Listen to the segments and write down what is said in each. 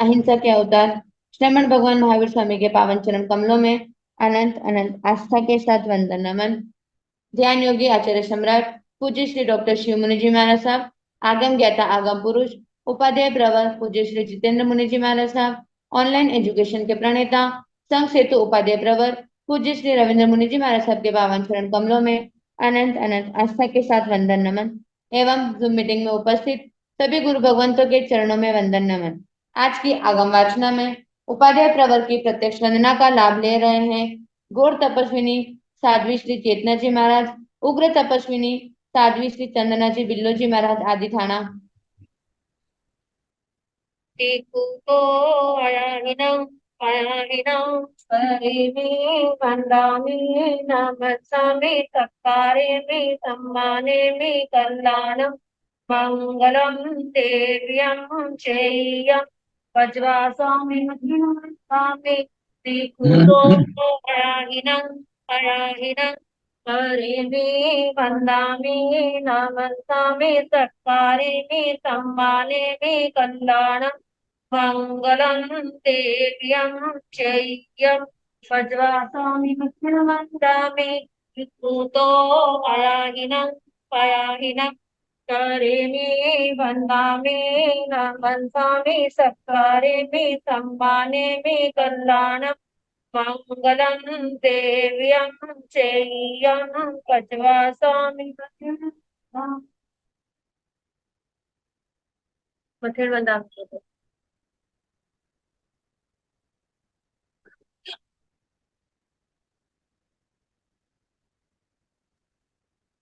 अहिंसा के अवतार श्रमण भगवान महावीर स्वामी के पावन चरण कमलों में अनंत अनंत आस्था के साथ वंदन नमन। ध्यान योगी आचार्य सम्राट पूज्य श्री डॉक्टर शिव मुनि जी महाराज साहब, आगम ज्ञाता आगम पुरुष उपाध्याय प्रवर पूज्य श्री जितेंद्र मुनि जी महाराज साहब, ऑनलाइन एजुकेशन के प्रणेता संघ सेतु उपाध्याय प्रवर पूज्य श्री रविंद्र मुनि जी महाराज साहब के पावन चरण कमलों में अनंत अनंत आस्था के साथ वंदन नमन एवं जूम मीटिंग में उपस्थित सभी गुरु भगवंतों के चरणों में वंदन नमन। आज की आगम वाचना में उपाध्याय प्रवर की प्रत्यक्ष वंदना का लाभ ले रहे हैं गौर तपस्विनी साध्वी श्री चेतना जी महाराज, उग्र तपस्विनी साध्वी श्री चंदना जी बिल्लो जी महाराज आदि थाना। टीकुतो अयानिनं अयानिनं स्वरिमि वन्दामि नमस्सामि तत्कारेमि सम्मानेमि कल्याणं मङ्गलं देव्यं चेयं वज्रासामि मध्यमामि टीकुतो अयानिनं अयानिनं स्वरिमि वन्दामि नमस्सामि तत्कारेमि सम्मानेमि कल्याणं मङ्गलं देव्यं चेयं वज्रासामि वन्दामि विभूतो अयाहिनं पयाहिनं करेमि वन्दामि नमस्सामि सत्कारेमि सम्मानेमि कल्याणं मङ्गलं देव्यं चेयं वज्रासामि मथेड़ वन्दामि।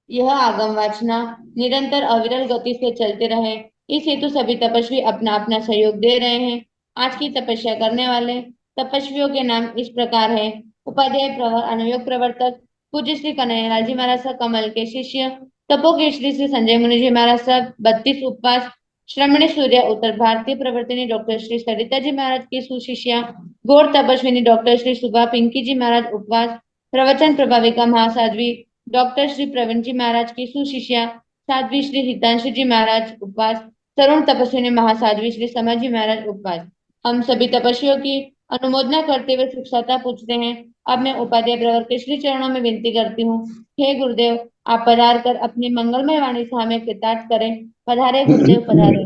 यह आगम वाचना निरंतर अविरल गति से चलते रहे, इस हेतु सभी तपस्वी अपना अपना सहयोग दे रहे हैं। आज की तपस्या करने वाले तपस्वियों के नाम इस प्रकार है। उपाध्याय प्रवर अनुयोग प्रवर्तक पूज्य श्री कन्हैयालाल जी महाराज साहब कमल के शिष्य तपोकेशरी श्री संजय मुनि जी महाराज साहब 32 उपवास, श्रमणी सूर्य उत्तर भारतीय प्रवर्तनी डॉक्टर श्री सरिता जी महाराज की सुशिष्या गौर तपस्विनी डॉक्टर श्री सुभा पिंकी जी महाराज उपवास, प्रवचन प्रभाविका महासाध्वी डॉक्टर श्री प्रवीण जी महाराज की सुशिष्या साध्वी श्री हितांशु जी महाराज उपवास, तरुण तपस्विनी महासाध्वी श्री समर जी महाराज उपवास। हम सभी तपस्वियों की अनुमोदना करते हुए सुखसाता पूछते हैं। अब मैं उपाध्याय प्रवर के श्री चरणों में विनती करती हूँ, हे गुरुदेव, आप पधार कर अपनी मंगलमय वाणी से हमें कृतार्थ करें। पधारे गुरुदेव पधारे।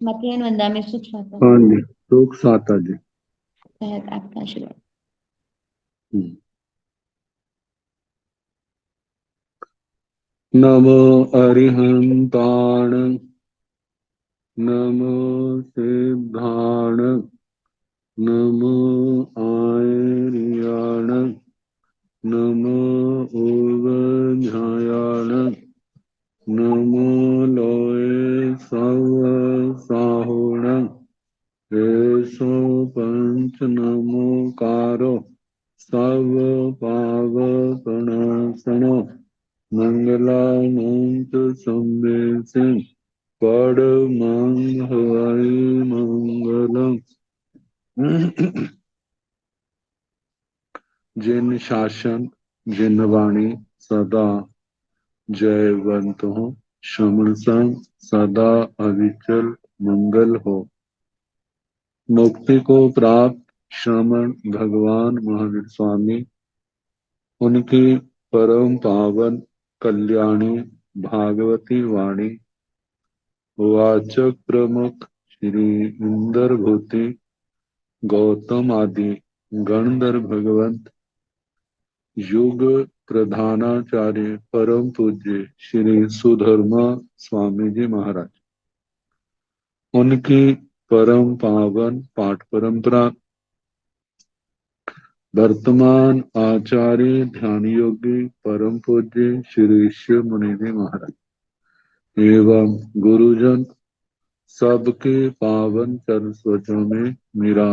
मतियन वंदा में सुख साता हाँ जी, सुख साता जी। आपका आशीर्वाद। नमो अरिहंताण नमो सिद्धाण नमो आर्याण नमो उवध्यायाण नमो लोये सवसाहुण एषो पंच नमोकारो सब पावपणासनो मंगलानंत संवेशे परमं हरि मंगलम। जिन शासन जिन वाणी सदा जयवंत हो, श्रमण संग सदा अविचल मंगल हो। मुक्ति को प्राप्त श्रमण भगवान महावीर स्वामी, उनकी परम पावन कल्याणी भागवती वाणी वाचक प्रमुख श्री इंदर भूति गौतम आदि गणधर भगवंत युग प्रधानाचार्य परम पूज्य श्री सुधर्मा स्वामी जी महाराज, उनकी परम पावन पाठ परंपरा वर्तमान आचार्य ध्यान योगी परम पूज्य श्री शिव मुनि जी महाराज एवं गुरुजन सबके पावन चरण स्वचों में मेरा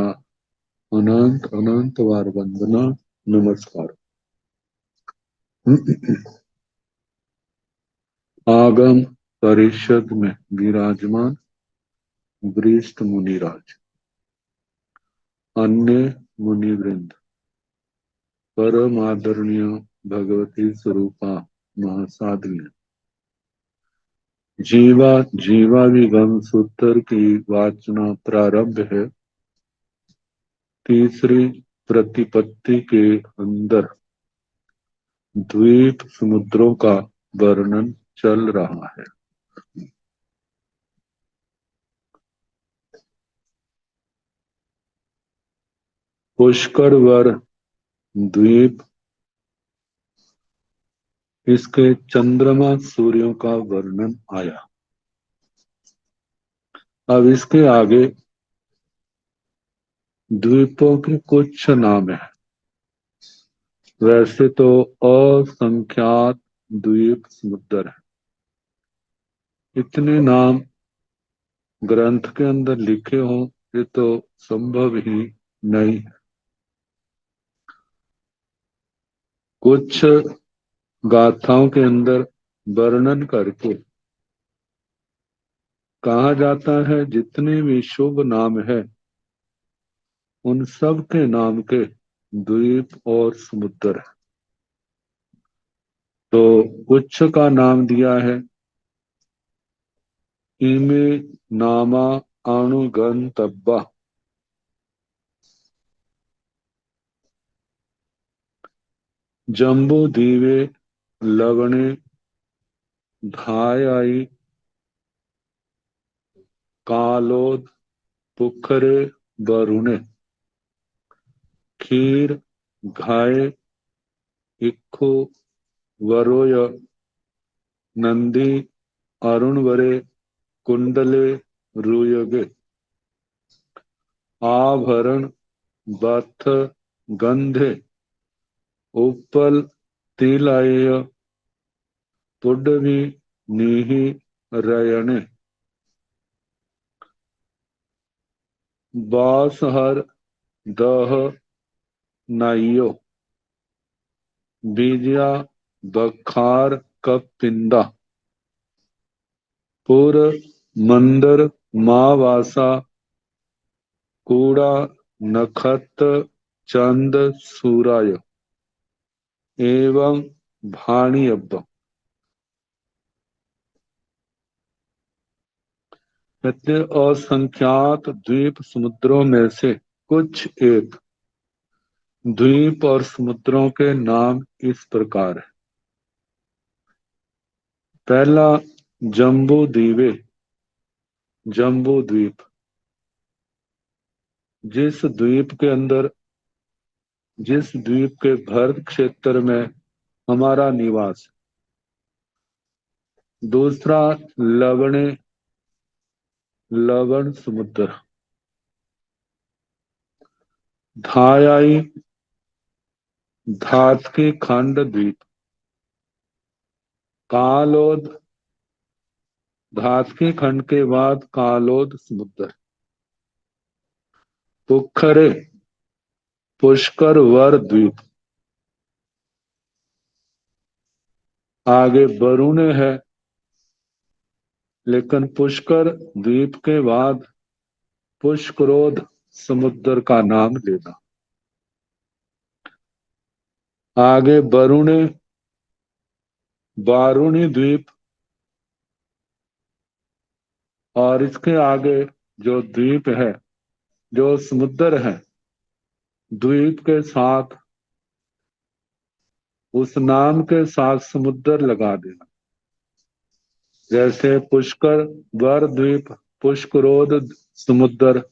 अनंत अनंत बार वंदना नमस्कार। आगम परिषद में विराजमान वरिष्ठ मुनिराज, अन्य मुनिवृंद, परम आदरणीय भगवती स्वरूपा महासाध्वी, जीवा जीवाभिगम सूत्र की वाचना प्रारंभ है। तीसरी प्रतिपत्ति के अंदर द्वीप समुद्रों का वर्णन चल रहा है। पुष्करवर द्वीप, इसके चंद्रमा सूर्यों का वर्णन आया। अब इसके आगे द्वीपों के कुछ नाम हैं। वैसे तो असंख्यात द्वीप समुद्र है। इतने नाम ग्रंथ के अंदर लिखे हों ये तो संभव ही नहीं है। कुछ गाथाओं के अंदर वर्णन करके कहा जाता है जितने भी शुभ नाम है उन सब के नाम के द्वीप और समुद्र है। तो कुछ का नाम दिया है इमे नामा अणुगंतब्बा। जम्बू दीवे लवणे धायाई कालोद पुखरे वरुणे खीर घाय इक्खु वरोय नंदी अरुणवरे कुंडले रुयगे आभरण बथ गंधे उपल तिलाय पुडवी नीहि रयणे बासहर दह नाइयो बीजिया बखार कपिंदा पुर मंदर मावासा कूड़ा नखत चंद सूराय एवं भाणी अब्ब। कहते असंख्यात द्वीप समुद्रों में से कुछ एक द्वीप और समुद्रों के नाम इस प्रकार है। पहला जम्बू द्वीपे, जम्बू द्वीप, जिस द्वीप के अंदर, जिस द्वीप के भरत क्षेत्र में हमारा निवास। दूसरा लवणे, लवण समुद्र। धायाई धातकी खंड द्वीप। कालोद धातकी खंड के बाद कालोद समुद्र। पुखरे पुष्कर वर द्वीप। आगे वरुण है लेकिन पुष्कर द्वीप के बाद पुष्करोध समुद्र का नाम लेना। आगे वरुण वारुणी द्वीप और इसके आगे जो द्वीप है, जो समुद्र है, द्वीप के साथ उस नाम के साथ समुद्र लगा देना। जैसे पुष्कर वर द्वीप, पुष्करोध समुद्र,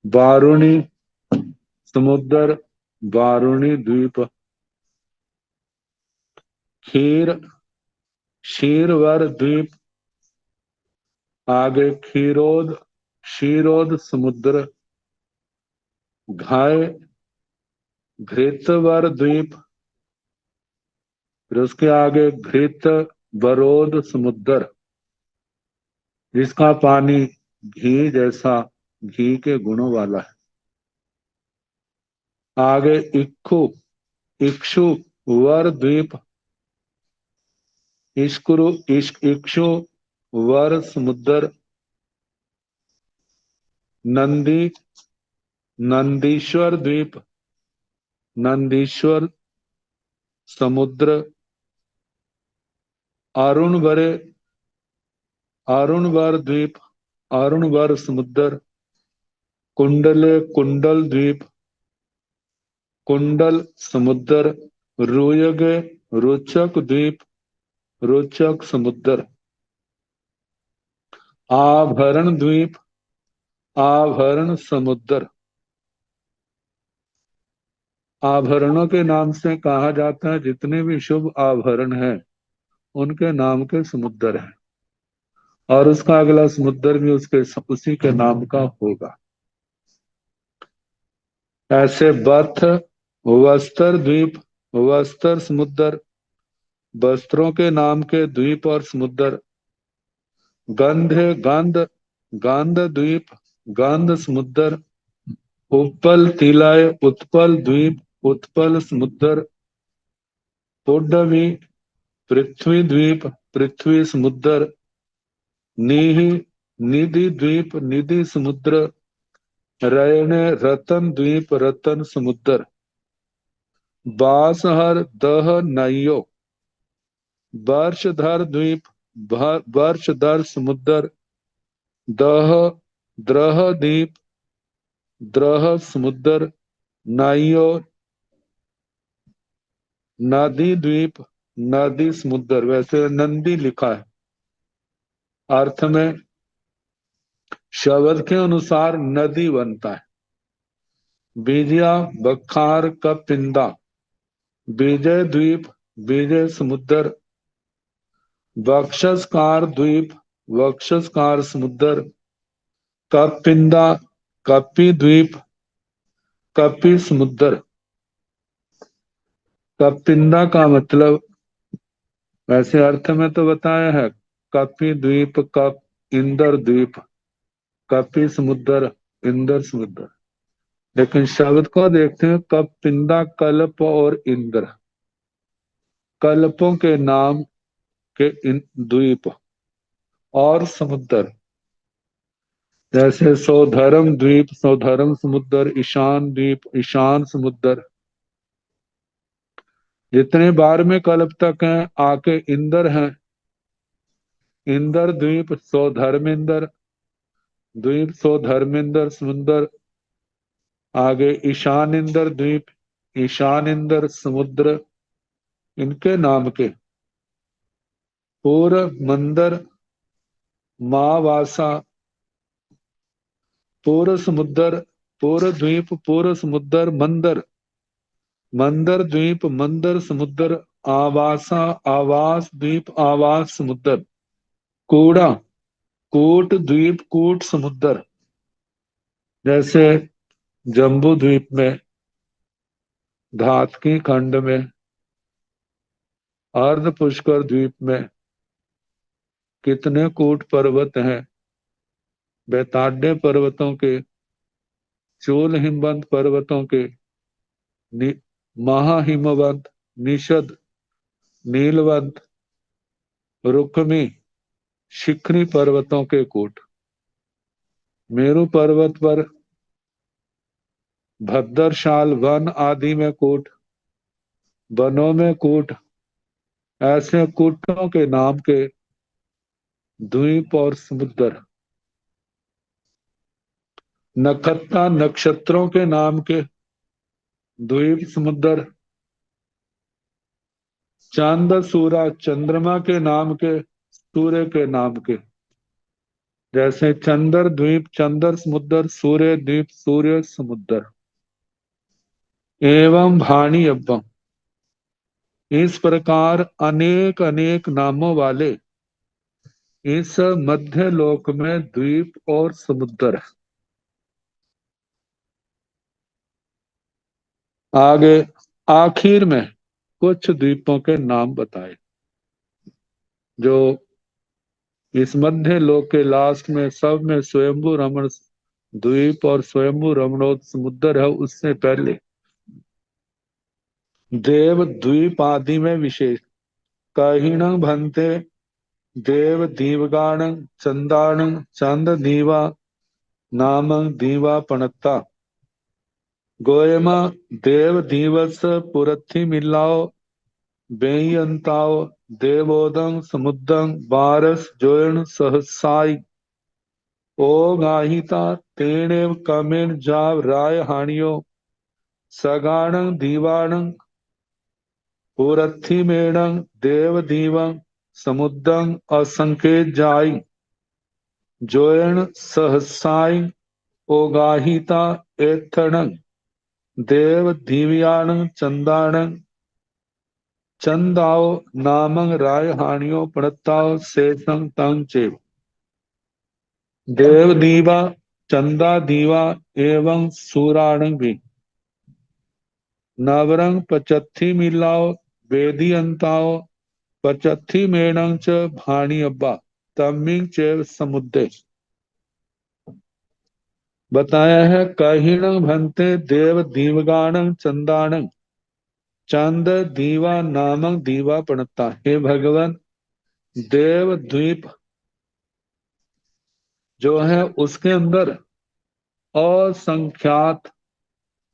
वारुणी समुद्र, वारुणी द्वीप। खीर क्षीरवर द्वीप। आगे क्षीरोद क्षीरोद समुद्र। घाय घृतवर द्वीप। फिर उसके आगे घृत बरोद समुद्र, जिसका पानी घी जैसा, घी के गुणों वाला है। आगे इक्खु इक्षु वर द्वीप। इक्षु वर समुद्र। नंदी नंदीश्वर द्वीप, नंदीश्वर समुद्र। अरुण वरे अरुणवर द्वीप, अरुणवर समुद्र, कुंडले कुंडल द्वीप, कुंडल समुद्र, रोयगे रोचक द्वीप, रोचक समुद्र, आभरण द्वीप, आभरण समुद्र। आभरणों के नाम से कहा जाता है जितने भी शुभ आभरण हैं उनके नाम के समुद्र हैं, और उसका अगला समुद्र भी उसी के नाम का होगा। ऐसे बर्थ, वस्त्र द्वीप, वस्त्र समुद्र, वस्त्रों के नाम के द्वीप और समुद्र, गंध गंध, गंध द्वीप, गंध समुद्र, उत्पल तिलय, उत्पल द्वीप, उत्पल समुद्र, पुडवी, पृथ्वी द्वीप, पृथ्वी समुद्र, नीह, निधि द्वीप, निधि समुद्र, रयने रतन द्वीप, रतन समुद्र, बासहर दह नयो, वर्षधर द्वीप, वर्षधर समुद्र, दह द्रह द्वीप, द्रह समुद्र, नाइयो, नदी द्वीप, नदी समुद्र। वैसे नंदी लिखा है, अर्थ में शब्द के अनुसार नदी बनता है। बीजिया बखार का पिंदा, विजय द्वीप, विजय समुद्र, वक्षसकार द्वीप, वक्षसकार समुद्र, कपिंदा, कपि द्वीप, कपि समुद्र। कपिंदा का मतलब वैसे अर्थ में तो बताया है, कपि द्वीप, कप इंद्र द्वीप, कपि समुद्र, इंद्र समुद्र। लेकिन शब्द को देखते हैं, कपिंदा कल्प और इंद्र, कल्पों के नाम के द्वीप और समुद्र। जैसे सौधर्म द्वीप, सौधर्म समुद्र, ईशान द्वीप, ईशान समुद्र। जितने बार में कल्प तक हैं आके इंद्र हैं, इंद्र द्वीप, सौधर्मेंद्र द्वीप, सौधर्मेंद्र समुद्र। आगे ईशान इंद्र द्वीप, ईशान इंद्र समुद्र, इनके नाम के। पूर्व मंदर, मावासा, पूर्व समुद्र, पूर्व द्वीप, पूर्व समुद्र, मंदर, मंदर द्वीप, मंदर समुद्र, आवासा, आवास द्वीप, आवास समुद्र, कूड़ा, कूट द्वीप, कूट समुद्र। जैसे जम्बू द्वीप में, धातकी खंड में, अर्ध पुष्कर द्वीप में कितने कूट पर्वत हैं। बेताड्य पर्वतों के, चोल हिमवंत पर्वतों के, महाहिमवंत, निषद, नीलवंत, रुक्मी, शिखरी पर्वतों के कूट। मेरु पर्वत पर भद्रशाल वन आदि में कूट, वनों में कूट। ऐसे कूटों के नाम के द्वीप और समुद्र। नखत्ता, नक्षत्रों के नाम के द्वीप समुद्र। चांद सूरा, चंद्रमा के नाम के, सूर्य के नाम के। जैसे चंद्र द्वीप, चंद्र समुद्र, सूर्य द्वीप, सूर्य समुद्र। एवं भाणी अव्वम, इस प्रकार अनेक अनेक नामों वाले इस मध्य लोक में द्वीप और समुद्र है। आगे आखिर में कुछ द्वीपों के नाम बताए, जो इस मध्य लोक के लास्ट में सब में स्वयंभू रमण द्वीप और स्वयंभू रमणोत समुद्र है। उससे पहले देव द्वीप आदि में विशेष कहिण भंते, देव दीवगाण, चंदाण, चंद दीवा, नाम दीवा पणत्ता, गोयमा, देव दिवस पुरथी मिलाओ, बेयंताओ देवोदं समुद्रं बारस जोयन सहसाई ओ गाहिता तेनेव कमेन जाव राय हानियो सगाणं दीवाणं पुरथी मेणं देव दीवं समुद्रं असंके जाई जोयन सहसाई ओगाहिता एथणं देव दिव्याणं चंदाणं चंदाओ नामं राय हानियो पड़ताओ शेषं तंग चेव देव दीवा चंदा दीवा एवं सूराणं भी नवरंग पचत्थी मिलाओ वेदी अंताओ पचत्थी मेणं च भाणी अब्बा तमिंग चेव समुद्रे बताया है कहिण भंते देव दीवगाणं चंदाणं चंद दीवा नामक दीवा पड़ता। हे भगवान, देव द्वीप जो है उसके अंदर असंख्यात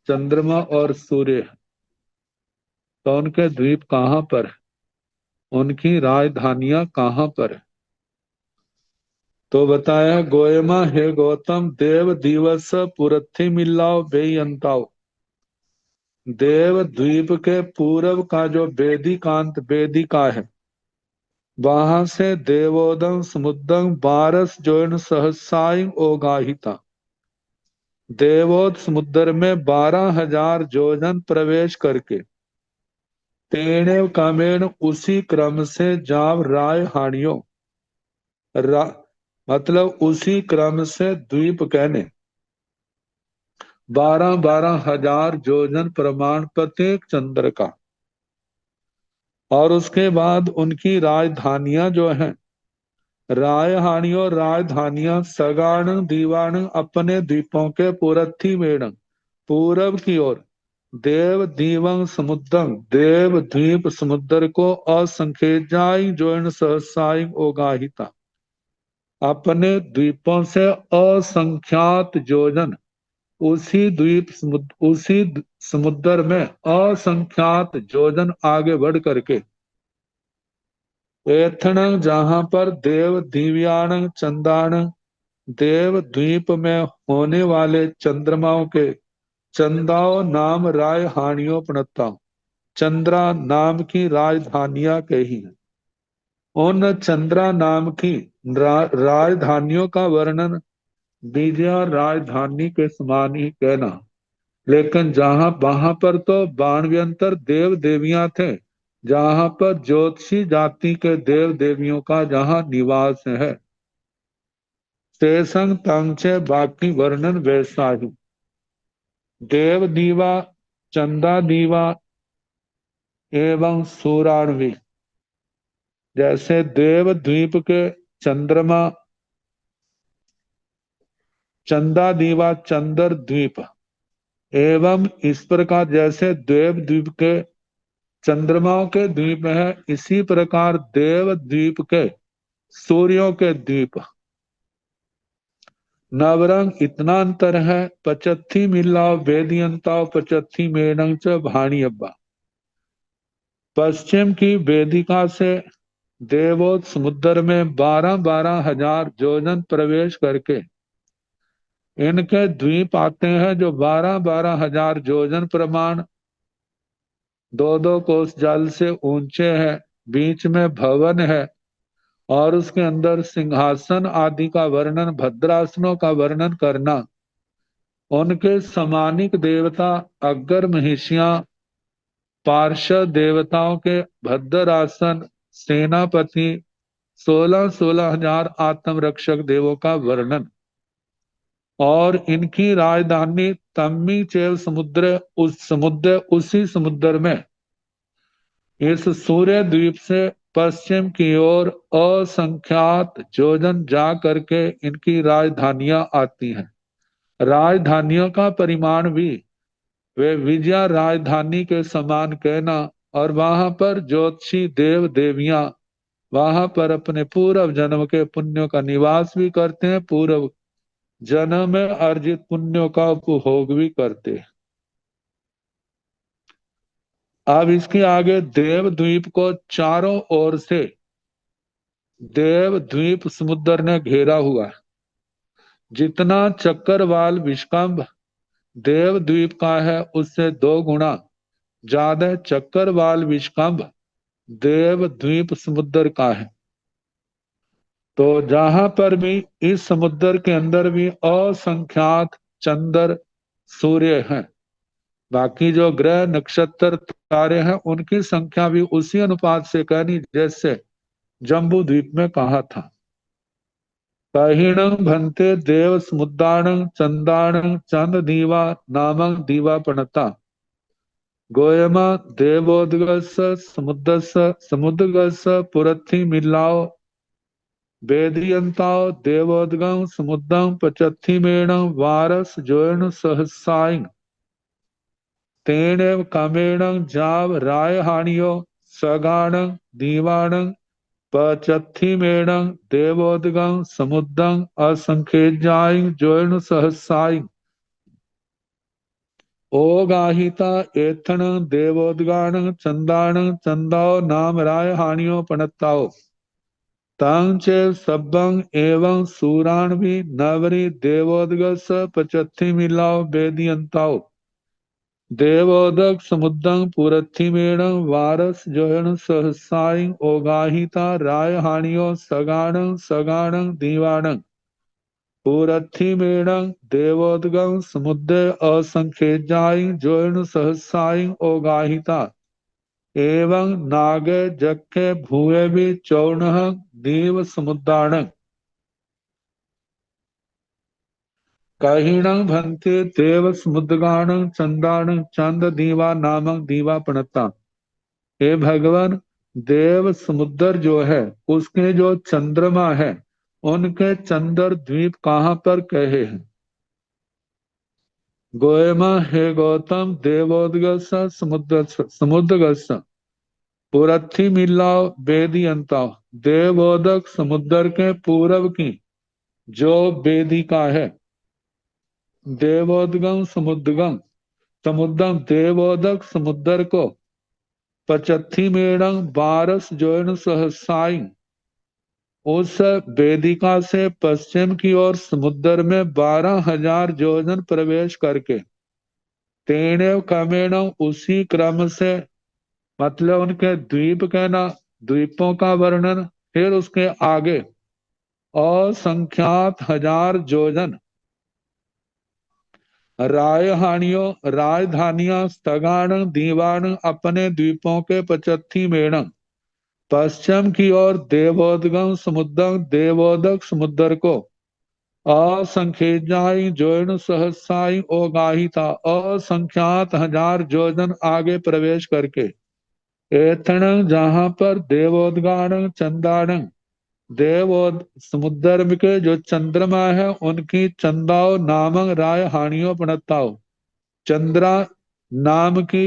चंद्रमा और सूर्य है। तो उनके द्वीप कहाँ पर है, उनकी राजधानियां कहाँ पर है? तो बताया गोयमा हे गौतम देव दिवस पुरथी मिलाओ बेयंताओ। देव द्वीप के पूर्व का जो वेदिकांत वेदिका है, वहां से देवोदम समुद्रम बारस जोन सहसाई ओगाहिता। देवोद समुद्र में 12,000 जोजन प्रवेश करके तेणे कामेण उसी क्रम से जाव राय हानियो मतलब उसी क्रम से द्वीप कहने 12,000 जोजन प्रमाण प्रत्येक चंद्र का। और उसके बाद उनकी राजधानियां जो हैं, राय हानियों राजधानियां सगाण दीवाण अपने द्वीपों के पुरथी मेण पूरब की ओर देव दीवं समुद्रम देव द्वीप समुद्र को असंख्यजाई जोन सहसाई ओगाहिता अपने द्वीपों से असंख्यात जोजन उसी समुद्र में असंख्यात जोजन आगे बढ़ करके एथण जहां पर देव दिव्याण चंदाण देव द्वीप में होने वाले चंद्रमाओं के चंदाओ नाम राय हानियों प्रणता चंद्रा नाम की राजधानियां कही हैं। उन चंद्रा नाम की राजधानियों का वर्णन विजया राजधानी के समान ही कहना। लेकिन वहां पर तो बाणव्यंतर देव देवियां थे, जहां पर ज्योतिषी जाति के देव देवियों का जहां निवास है। शेषंग तंचे बाकी वर्णन वैसा ही। देव दीवा चंदा दीवा एवं सूराणवी जैसे देव द्वीप के चंद्रमा चंदा दीवा चंद्र द्वीप एवं इस प्रकार जैसे देव द्वीप के चंद्रमाओं के द्वीप है, इसी प्रकार देव द्वीप के सूर्यों के द्वीप। नवरंग इतना अंतर है, पचत्थी मिलाओ वेदियंताओ पचत्थी मेनंग च भाणी अब्बा। पश्चिम की वेदिका से देवोत समुद्र में 12,000 जोजन प्रवेश करके इनके द्वीप आते हैं, जो 12,000 जोजन प्रमाण 2-2 कोस जल से ऊंचे हैं। बीच में भवन है और उसके अंदर सिंहासन आदि का वर्णन, भद्रासनों का वर्णन करना। उनके समानिक देवता अग्गर महिषियां, पार्षद देवताओं के भद्रासन, सेनापति, 16,000 आत्मरक्षक देवों का वर्णन। और इनकी राजधानी तम्मी चेव समुद्र उसी समुद्र में इस सूर्य द्वीप से पश्चिम की ओर असंख्यात जोजन जा करके इनकी राजधानियां आती हैं। राजधानियों का परिमाण भी वे विजया राजधानी के समान कहना। और वहां पर ज्योतिषी देव देवियां वहां पर अपने पूर्व जन्म के पुण्यों का निवास भी करते हैं, पूर्व जन्म में अर्जित पुण्यों का उपभोग भी करते हैं। अब इसके आगे देव द्वीप को चारों ओर से देव द्वीप समुद्र ने घेरा हुआ है। जितना चक्रवाल विष्कंभ देव द्वीप का है उससे 2 गुना ज्यादा चक्रवाल विष्कंभ देव द्वीप समुद्र का है। तो जहां पर भी इस समुद्र के अंदर भी असंख्यात चंद्र सूर्य हैं, बाकी जो ग्रह नक्षत्र तारे हैं उनकी संख्या भी उसी अनुपात से कहनी जैसे जम्बू द्वीप में कहा था। कहिणं भन्ते देव समुद्राणं चंदाणं चंद दीवा नामं दीवा पणता गोयमा देवोदगस समुद्रस समुद्रगस पुरथी मिलाओ वेदियंताओ देवोदगं समुद्रं पचत्थि मेणं वारस जोयन सहसाइन तेनेव कामेणं जाव राय हानियो सगाणं दीवाणं पचत्थि मेणं देवोदगं समुद्रं असंखेजाइन जोयन सहसाइन ओगाहिता एथण देवोदगाण चंदाण चंदाओ नाम राय हानियो पणताओ तां च सब्बं एवं सूराण्वि नवरी देवोदगस पचत्थि मिलाओ वेदियंताओ देवोदक समुद्रं पुरथिमेणं वारस जोयन सहसाई ओगाहिता राय हानियो सगाणं सगाणं दीवाणं पुरथिमेणं देवोदगं समुद्र असंख्येजाई जोयन सहसाई ओगाहिता एवं नागे जखे भूये भी चौणः दीव समुद्राणं कहिणं भन्ते देव समुद्रगाणं चंदाणं चंद दीवा नामक दीवा पणता। हे भगवान, देव समुद्र जो है उसके जो चंद्रमा है उनके चंद्र द्वीप कहाँ पर कहे हैं। गोयमा हे गौतम देवोदगस समुद्रगस पुरथी मिलाओ वेदियंता देवोदक समुद्र के पूर्व की जो वेदिका है देवोदगम समुद्रगम समुद्रम देवोदक समुद्र को पचत्थि मेणं बारस जोयन सहसाई उस वेदिका से पश्चिम की ओर समुद्र में 12,000 योजन प्रवेश करके तेणेव क्रमेण उसी क्रम से मतलब उनके द्वीप कहना द्वीपों का वर्णन फिर उसके आगे असंख्यात 1,000 योजन रायहानियों राजधानियां स्थगान दीवान अपने द्वीपों के पचत्थि मेणं पश्चिम की ओर देवोदगम समुद्र देवोदक समुद्र को असंख्येजाई जोयन सहसाई ओगाहिता असंख्यात 1,000 योजन आगे प्रवेश करके एथण जहां पर देवोदगान चंदान देवोद समुद्र के जो चंद्रमा है उनकी चंदाओ नामक राय हानियों पणताओ चंद्रा नाम की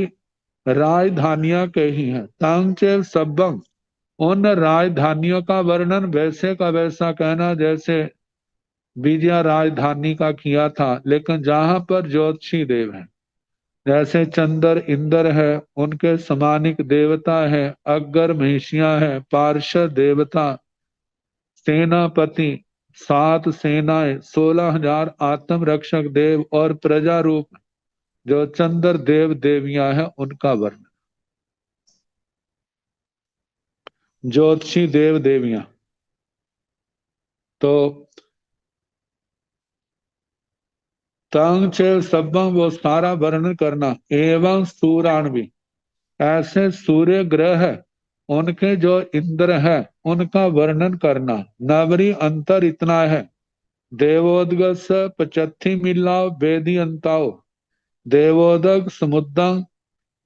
राजधानियां कही हैं। तांचे सबंग उन राजधानियों का वर्णन वैसे का वैसा कहना जैसे विजया राजधानी का किया था, लेकिन जहां पर ज्योतिषी देव हैं जैसे चंद्र इंद्र है उनके समानिक देवता है अग्गर महिषियां है पार्षद देवता सेनापति 7 सेनाएं 16,000 आत्म रक्षक देव और प्रजा रूप जो चंद्र देव देवियां हैं उनका वर्णन ज्योतिषी देव देवियां। तो तंग सबम वो सारा वर्णन करना एवं सूराणवी ऐसे सूर्य ग्रह है उनके जो इंद्र है उनका वर्णन करना। नवरी अंतर इतना है देवोदगस पचत्थि मिलाओ वेदी अंताओ देवोदक समुद्रं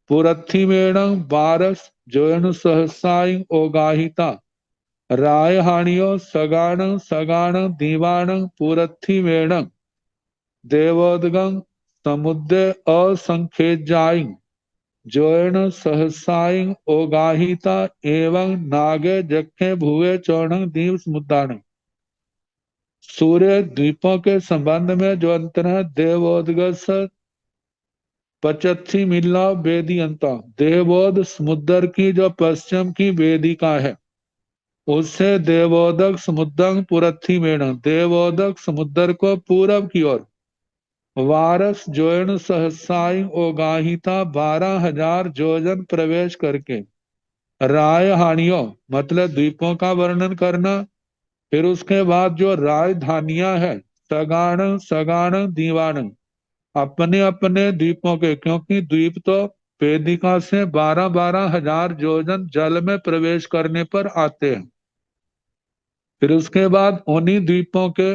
पुरथि मेणं बारस जोयन सहसाई ओगाहिता राय हानियो सगाण सगाण दीवाण पुरथि मेणं देवोदगं समुद्र असंख्येजाई जोयन सहसाई ओगाहिता एवं नागे जखे भुए चौण दीव समुद्राण। सूर्य द्वीपों के संबंध में जो अंतर है देवोदगस पचथी मिल्ला वेदियंता, देवोद समुद्र की जो पश्चिम की वेदिका है उससे देवोदक समुद्र पुरथी मेण, देवोदक समुद्र को पूरब की ओर वारस जोन सहसाई ओगाहिता 12,000 जोजन प्रवेश करके राय हानियों मतलब द्वीपों का वर्णन करना। फिर उसके बाद जो राजधानियां है सगाण सगाण दीवान, अपने अपने द्वीपों के, क्योंकि द्वीप तो वेदिका से 12,000 जोजन जल में प्रवेश करने पर आते हैं। फिर उसके बाद उन्हीं द्वीपों के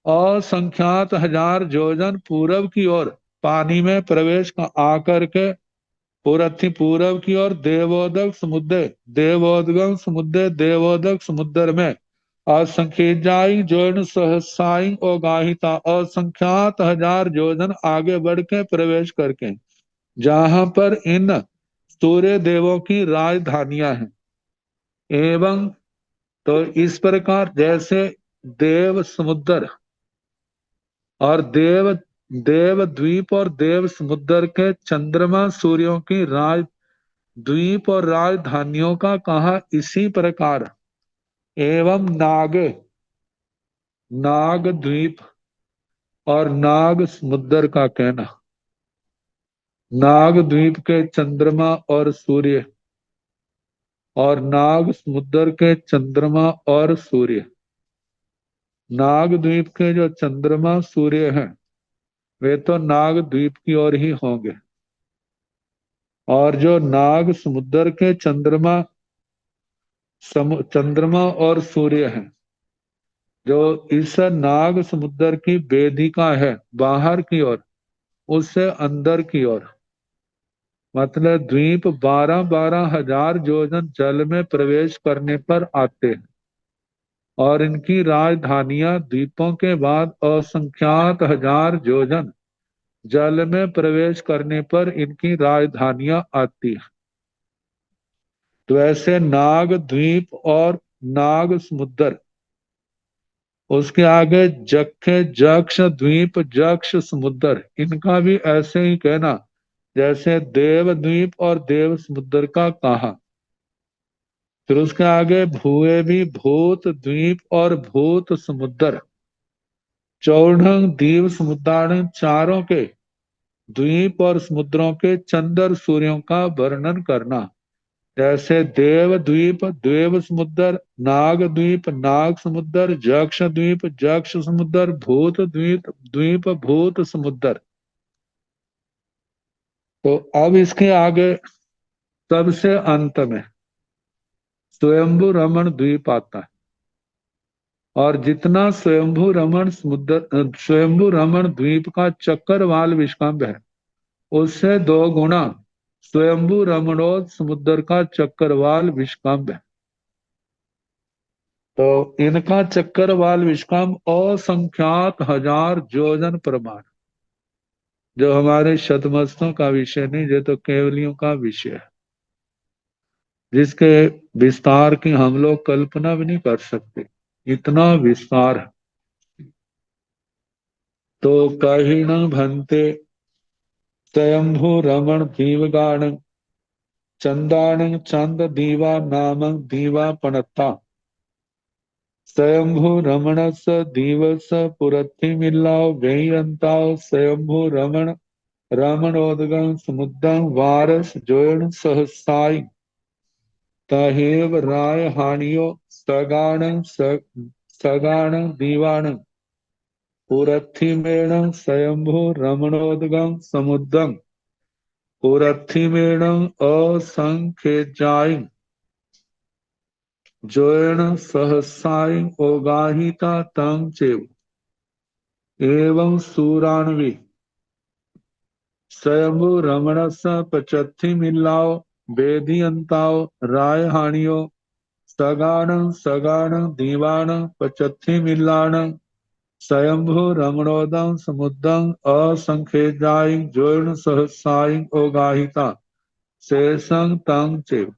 असंख्यात हजार योजन पूरब की ओर पानी में प्रवेश आकर के पूरथी पूरब की ओर देवोदक समुद्र, देवोदगम समुद्र, देवोदक समुद्र में असंख्याई जोन सहसाई और गाहिता असंख्यात हजार योजन आगे बढ़ के प्रवेश करके जहां पर इन सूर्य देवों की राजधानियां हैं। एवं तो इस प्रकार जैसे देव समुद्र और देव देव द्वीप और देव समुद्र के चंद्रमा सूर्यों की राज द्वीप और राजधानियों का कहा, इसी प्रकार एवं नाग नाग द्वीप और नाग समुद्र का कहना, नाग द्वीप के चंद्रमा और सूर्य और नाग समुद्र के चंद्रमा और सूर्य, नाग द्वीप के जो चंद्रमा सूर्य हैं वे तो नाग द्वीप की ओर ही होंगे, और जो नाग समुद्र के चंद्रमा चंद्रमा और सूर्य हैं जो इस नाग समुद्र की वेदिका है बाहर की ओर उससे अंदर की ओर, मतलब द्वीप 12,000 योजन जल में प्रवेश करने पर आते हैं और इनकी राजधानियां द्वीपों के बाद असंख्यात हजार योजन जल में प्रवेश करने पर इनकी राजधानियां आती हैं। तो ऐसे नाग द्वीप और नाग समुद्र, उसके आगे जखे जक्ष द्वीप जक्ष समुद्र, इनका भी ऐसे ही कहना जैसे देव द्वीप और देव समुद्र का कहा। फिर उसके आगे भूए भी भूत द्वीप और भूत समुद्र, चौढ़ंग दीव समुद्राण, चारों के द्वीप और समुद्रों के चंद्र सूर्यों का वर्णन करना जैसे देव द्वीप देव समुद्र, नाग द्वीप नाग समुद्र, जक्ष द्वीप जक्ष समुद्र, भूत द्वीप द्वीप भूत समुद्र। तो अब इसके आगे सबसे अंत में स्वयंभू रमण द्वीप आता है, और जितना स्वयंभू रमण समुद्र स्वयंभू रमण द्वीप का चक्रवाल विस्कंभ है उससे 2 गुना स्वयंभू रमणोद समुद्र का चक्रवाल विस्कंभ है। तो इनका चक्रवाल विस्कंभ असंख्यात हजार योजन प्रमाण, जो हमारे शतमस्तों का विषय नहीं, ये तो केवलियों का विषय है जिसके विस्तार की हम लोग कल्पना भी नहीं कर सकते, इतना विस्तार है। तो कहिण भंते स्वयंभू रमण दीवगान चंदान चंद दीवा नाम दीवा पणता स्वयंभू रमणस दिवस पुरथी मिल्लाओ वेयंताओ स्वयंभू रमण रमणोदगम समुद्रम वारस जोयन सहसाई तहेव राय हानियो सगाण सगाण दीवाण पुरथी मेण स्वयंभू रमणोदगम समुद्रम पुरथी मेण असंख्य जोयन सहसाई ओगाहिता तंग चेव एवं सूरान्वी स्वयंभू रमणस पचथी मिल्लाओ वेदियंताओ राय हानियो सगान सगान दीवान पचथी मिल्लान स्वयंभू रमणोदम समुद्रम असंख्यजाई जोन सहसाई ओगाहिता शेषं तंग चेव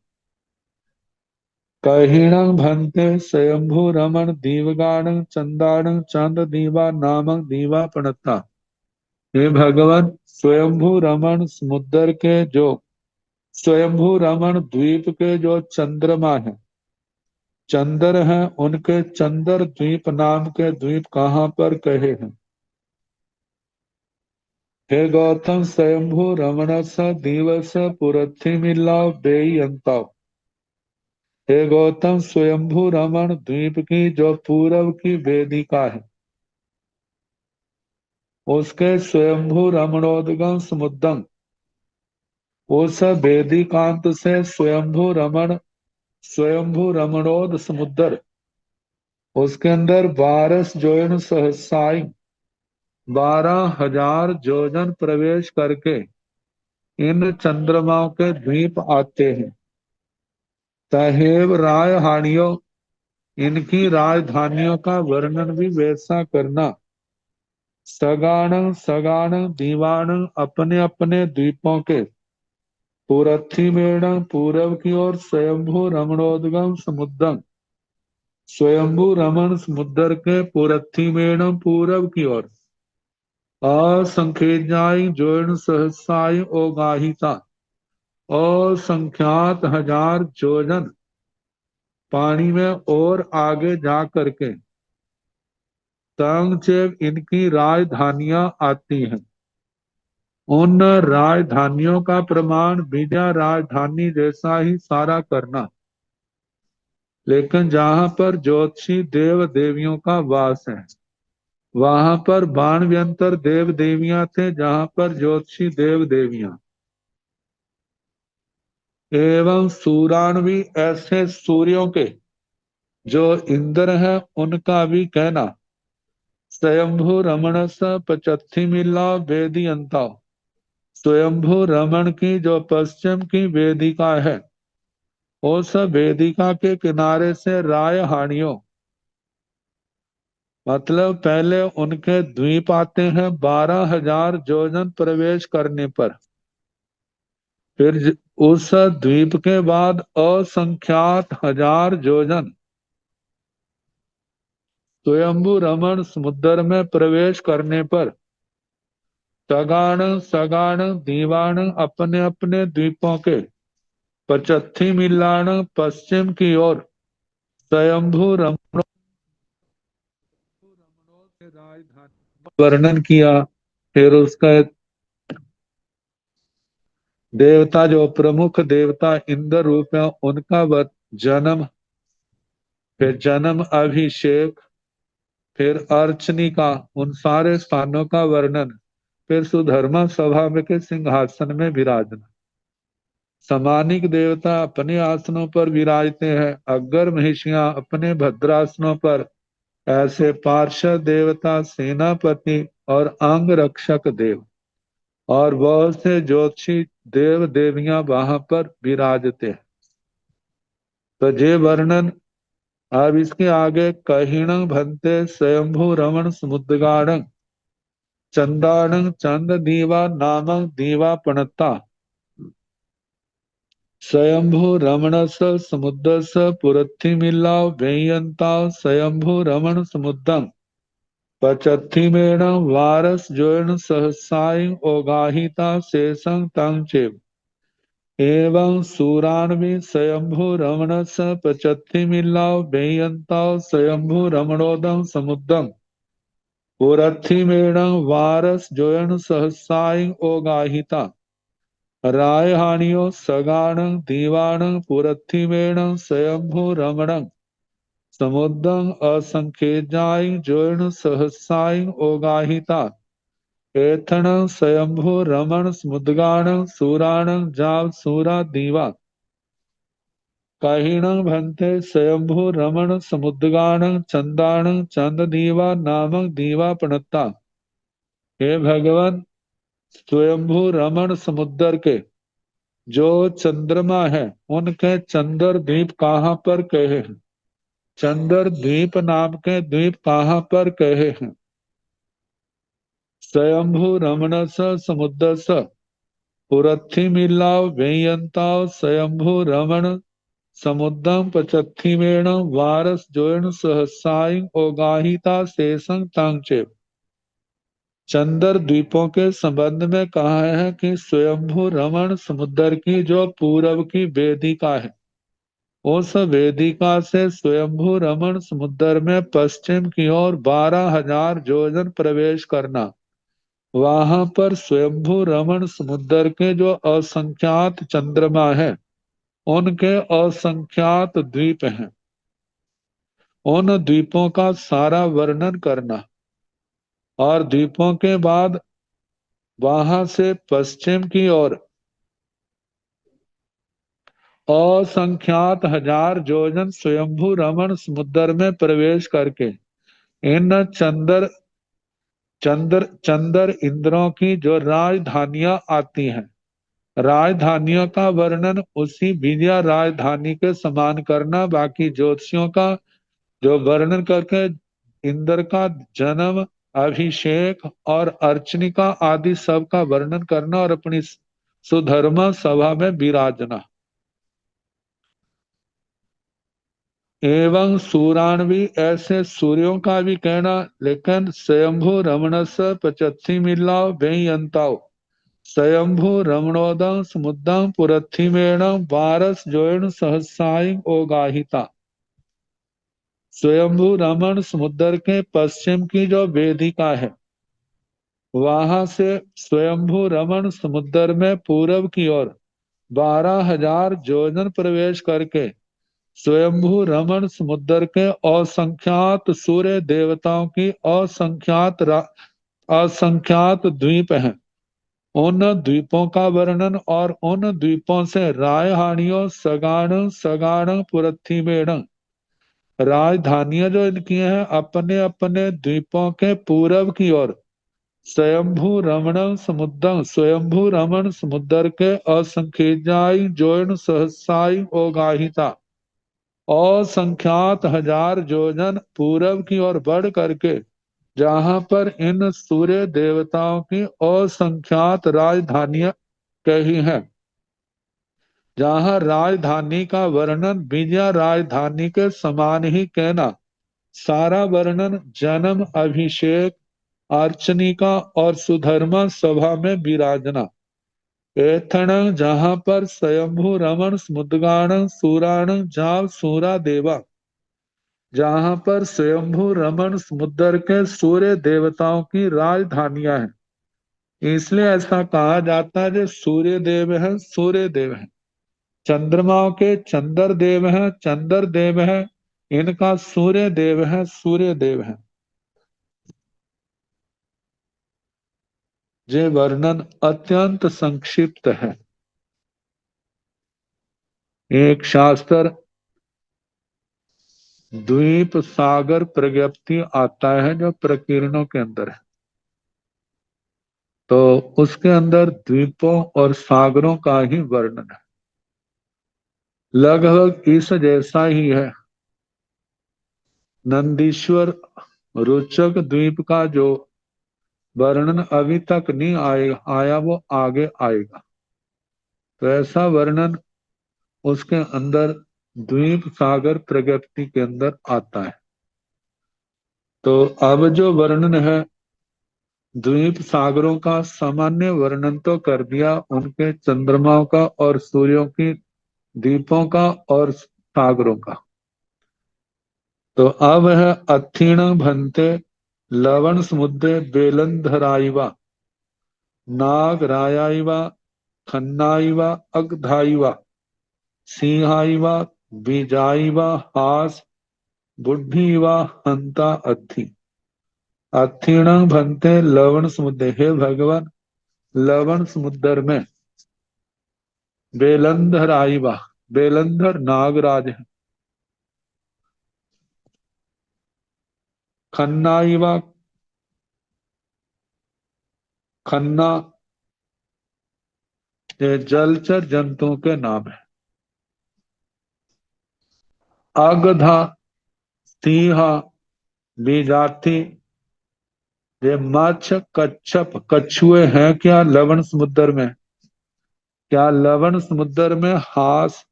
कहिणं भंते स्वयंभू रमण दीवगान चंदान चंद दीवा नामक दीवा पणता। हे भगवान, स्वयंभू रमण समुद्र के जो स्वयंभू रमण द्वीप के जो चंद्रमा है, चंद्र हैं, उनके चंद्र द्वीप नाम के द्वीप कहाँ पर कहे हैं? हे गौतम, स्वयंभू रमणस दिवस पुरथी मिलाव बेयंताव। हे गौतम, स्वयंभू रमण द्वीप की जो पूरब की वेदिका है, उसके स्वयंभू रमणोद्गम समुद्रम, उस वेदिकांत से स्वयंभू रमणोद समुद्र, उसके अंदर 12 जोयन सहसाई 12,000 योजन प्रवेश करके इन चंद्रमाओं के द्वीप आते हैं। तहेव राय हानियों, इनकी राजधानियों का वर्णन भी वैसा करना। सगाण सगाण दीवाण अपने अपने द्वीपों के पूरथी मेण पूरब की ओर स्वयंभू रमणोद्गम समुद्रम, स्वयंभू रमण समुद्र के पूरथी मेण पूरब की ओर असंख्याई जोन सहसाई ओगाहिता, असंख्यात 1000 जोजन पानी में और आगे जा करके तंगचेव इनकी राजधानियां आती हैं। उन राजधानियों का प्रमाण विजय राजधानी जैसा ही सारा करना, लेकिन जहां पर ज्योतिषी देव देवियों का वास है, वहां पर बाण व्यंतर देव देवियां थे, जहां पर ज्योतिषी देव देवियां एवं सूराणवी ऐसे सूर्यों के जो इंद्र है, उनका भी कहना। स्वयंभू रमण स पचत्थी मिला वेदी अंता, स्वयंभू रमण की जो पश्चिम की वेदिका है, उस वेदिका के किनारे से राय हानियों, मतलब पहले उनके द्वीप आते हैं 12,000 योजन प्रवेश करने पर, फिर उस द्वीप के बाद असंख्यात 1000 योजन स्वयंभू रमण समुद्र में प्रवेश करने पर सगाण सगाण दीवाण अपने अपने द्वीपों के पचत्थी मिलान पश्चिम की ओर स्वयंभू रमणों के राजधानी वर्णन किया। फिर उसका देवता जो प्रमुख देवता इंद्र रूप है, उनका जन्म, फिर जन्म अभिषेक, फिर अर्चनिका, उन सारे स्थानों का वर्णन, फिर सुधर्मा सभा में के सिंहासन में विराजना। समानिक देवता अपने आसनों पर विराजते हैं, अग्गर महिषियां अपने भद्रासनों पर, ऐसे पार्षद देवता, सेनापति और अंग रक्षक देव और बहुत से ज्योतिषी देव देवियां वहां पर विराजते हैं। तो ये वर्णन अब इसके आगे कहिण भंते स्वयंभू रमण समुद्रगाण चंदाण चंद दीवा नामक दीवा पणता स्वयंभू रमणस समुद्रस पुरथी मिला वेयंता स्वयंभू रमण समुद्रम पचत्थी मेण वारस जोन सहसाई ओगाहिता शेषं तंचेव एवं सूरान्वी स्वयंभू रमणस पचत्थी मिला वेयंता स्वयंभू रमणोदम समुद्रम पुरथी मेण वारस जोन सहसाई ओगाहिता रायहानियों सगाण दीवाण पुरथिमेण स्वयंभू रमण समुद्रं असंख्यजाई जोन सहसाई ओगाहिता एथण स्वयंभू रमण समुद्गाण सूराण जाव सूरा दीवा कहिण भंते स्वयंभू रमण समुद्गाण चंदाण चंद दीवा नामक दीवा पणता। हे भगवान, स्वयंभू रमण समुद्र के जो चंद्रमा है, उनके चंद्र द्वीप कहाँ पर कहे हैं? चंद्र द्वीप नाम के द्वीप कहाँ पर कहे हैं? स्वयंभू रमण समुद्र स पुरथी मिलाव वेयंताव स्वयंभू रमण समुद्रम पचत्थी मेण वारस जोन सहसाई ओगाहिता शेषं तांगचेव चंद्र द्वीपों के संबंध में कहा है कि स्वयंभू रमण समुद्र की जो पूर्व की वेदिका है, उस वेदिका से स्वयंभू रमण समुद्र में पश्चिम की ओर 12,000 योजन प्रवेश करना। वहां पर स्वयंभू रमण समुद्र के जो असंख्यात चंद्रमा है, उनके असंख्यात द्वीप हैं, उन द्वीपों का सारा वर्णन करना। और द्वीपों के बाद वहां से पश्चिम की ओर असंख्यात हजार योजन स्वयंभू रमण समुद्र में प्रवेश करके इन चंद्र इंद्रों की जो राजधानियां आती हैं, राजधानियों का वर्णन उसी विजया राजधानी के समान करना। बाकी ज्योतिषियों का जो वर्णन करके इंद्र का जन्म, अभिषेक और अर्चनिका आदि सब का वर्णन करना और अपनी सुधर्मा सभा में विराजना। एवं सूराणवी, ऐसे सूर्यों का भी कहना, लेकिन स्वयंभू रमणस पचत्थी मिलाओ बेयंताओ स्वयंभू रमणोदं समुद्रं पुरथिमेणं वारस जोयण सहसाई ओगाहिता। स्वयंभू रमण समुद्र के पश्चिम की जो वेदिका है, वहां से स्वयंभू रमण समुद्र में पूर्व की ओर 12,000 योजन प्रवेश करके स्वयंभू रमण समुद्र के असंख्यात सूर्य देवताओं की असंख्यात द्वीप हैं। उन द्वीपों का वर्णन और उन द्वीपों से रायहानियों सगाण सगाण पुरथिमेण, राजधानियां जो इनकी हैं, अपने अपने द्वीपों के पूर्व की ओर स्वयंभू रमण समुद्र के असंख्यजाई जोन सहसाई ओगाहिता, असंख्यात हजार योजन पूर्व की ओर बढ़ करके जहां पर इन सूर्य देवताओं की असंख्यात राजधानियां कही हैं, जहां राजधानी का वर्णन विजया राजधानी के समान ही कहना। सारा वर्णन जन्म, अभिषेक, अर्चनिका और सुधर्मा सभा में विराजना। एथण, जहां पर स्वयंभू रमण समुद्गाण सूराण जाव सूरा देवा, जहां पर स्वयंभू रमण समुद्र के सूर्य देवताओं की राजधानियां हैं। इसलिए ऐसा कहा जाता है जो सूर्य देव है, सूर्य देव है। चंद्रमाओं के चंद्र देव है, चंद्र देव है। इनका सूर्य देव है, सूर्य देव है। ये वर्णन अत्यंत संक्षिप्त है। एक शास्त्र द्वीप सागर प्रज्ञप्ति आता है जो प्रकीर्णों के अंदर है, तो उसके अंदर द्वीपों और सागरों का ही वर्णन है, लगभग इस जैसा ही है। नंदीश्वर रोचक द्वीप का जो वर्णन अभी तक नहीं आया वो आगे आएगा। तो ऐसा वर्णन उसके अंदर द्वीप सागर प्रज्ञप्ति के अंदर आता है। तो अब जो वर्णन है द्वीप सागरों का, सामान्य वर्णन तो कर दिया, उनके चंद्रमाओं का और सूर्यों की, द्वीपों का और सागरों का। तो अब है अथीण भंते लवण समुद्र बेलंधराइवा नागरायाइवा खन्नाइवा अगधाइवा सिंहाइवा बीजाइवा हास बुढ़ीवा हंता अथी। अथीण भंते लवण समुद्र, हे भगवान लवण समुद्र में बेलंधर आईवा, बेलंधर नागराज है। खन्नाईवा, खन्ना ये जलचर जंतुओं के नाम है। अगधा सिंहा बीजाथी, ये मच्छ कच्छप कछुए हैं क्या लवण समुद्र में? क्या लवण समुद्र में हास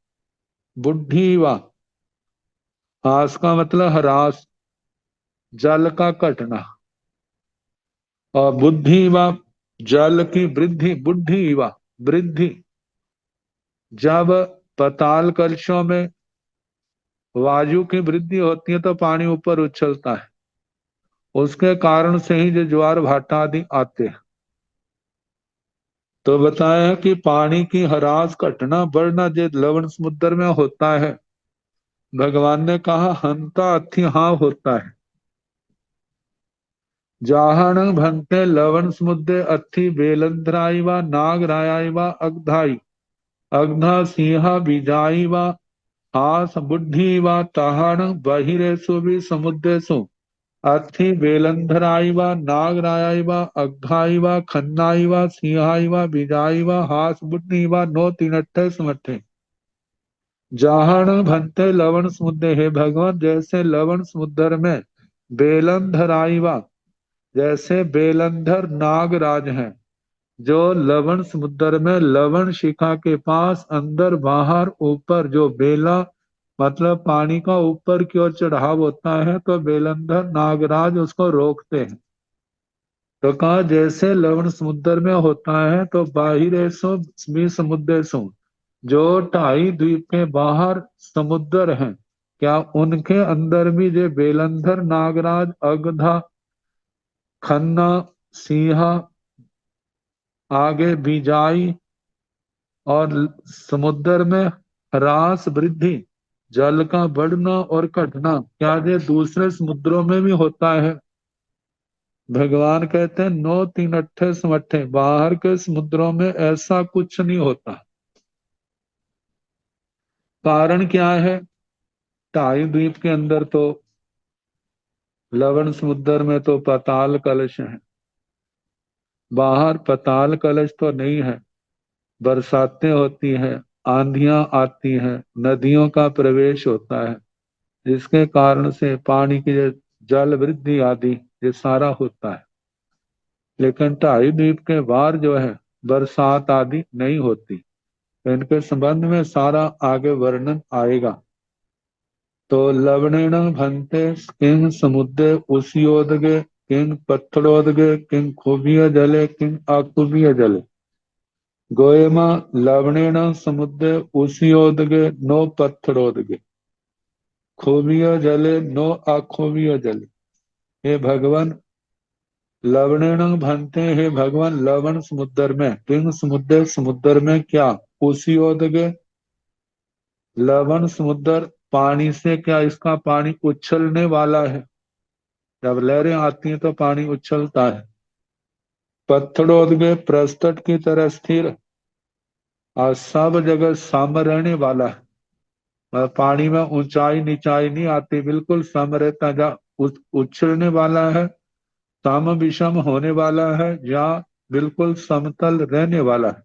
बुढ़ीवा, हास का मतलब हरास, जल का घटना, और बुद्धि व जल की वृद्धि, बुद्धि व वृद्धि, जब पाताल कलशों में वायु की वृद्धि होती है तो पानी ऊपर उछलता है, उसके कारण से ही जो ज्वार भाटा आदि आते हैं। तो बताया है कि पानी की ह्रास घटना बढ़ना जो लवण समुद्र में होता है, भगवान ने कहा हंता अथि हाँ होता है। जाहण भंते लवण समुद्र अथि बेलंधराई व नागराई व अग्धाई, अग्धा सिंहा बीजाई व हास बुद्धि व ताहण बहिरेशु भी समुद्रेशु अथि बेलंधराई व नागराई व अग्धाई व खन्नाई व सिंहाई व बीजाई व हास बुद्धि व नो तीनठे सुमठे। जाहण भंते लवण समुद्र, हे भगवान जैसे लवण समुद्र में बेलंधराई व, जैसे बेलंधर नागराज हैं जो लवण समुद्र में लवण शिखा के पास अंदर बाहर ऊपर जो बेला मतलब पानी का ऊपर की ओर चढ़ाव होता है तो बेलंधर नागराज उसको रोकते हैं। तो कहा जैसे लवण समुद्र में होता है तो बाहिरेशो भी समुद्रेशो, जो 2.5 द्वीप के बाहर समुद्र हैं, क्या उनके अंदर भी जो बेलंधर नागराज अगधा खन्ना सिंहा आगे बीजाई और समुद्र में ह्रास वृद्धि, जल का बढ़ना और घटना, क्या ये दूसरे समुद्रों में भी होता है? भगवान कहते हैं नो तीन अट्ठे समट्ठे, बाहर के समुद्रों में ऐसा कुछ नहीं होता। कारण क्या है? 2.5 द्वीप के अंदर तो लवण समुद्र में तो पाताल कलश है, बाहर पाताल कलश तो नहीं है। बरसातें होती हैं, आंधियां आती हैं, नदियों का प्रवेश होता है, जिसके कारण से पानी की जल वृद्धि आदि ये सारा होता है। लेकिन 2.5 द्वीप के बाहर जो है बरसात आदि नहीं होती। तो इनके संबंध में सारा आगे वर्णन आएगा। तो लवणेन भंते किंग समुद्रे उसियोदगे किंग पत्थरोदगे किंग खुबिय जले किंग अकुबिय जले, गोयमा लवणेन समुद्रे उसियोदगे नो पत्थरोदगे खुबिय जले नो अखुबिय जले। हे भगवान लवणेन भंते, हे भगवान लवण समुद्र में, किंग समुद्र, समुद्र में क्या उसियोदगे, लवण समुद्र पानी से क्या इसका पानी उछलने वाला है, जब लहरें आती हैं तो पानी उछलता है। पत्थरोदगे प्रस्तट की तरह स्थिर और सब जगह सम रहने वाला है। पानी में ऊंचाई नीचाई नहीं आती, बिल्कुल सम रहता, जा उछलने वाला है, सम विषम होने वाला है या बिल्कुल समतल रहने वाला है।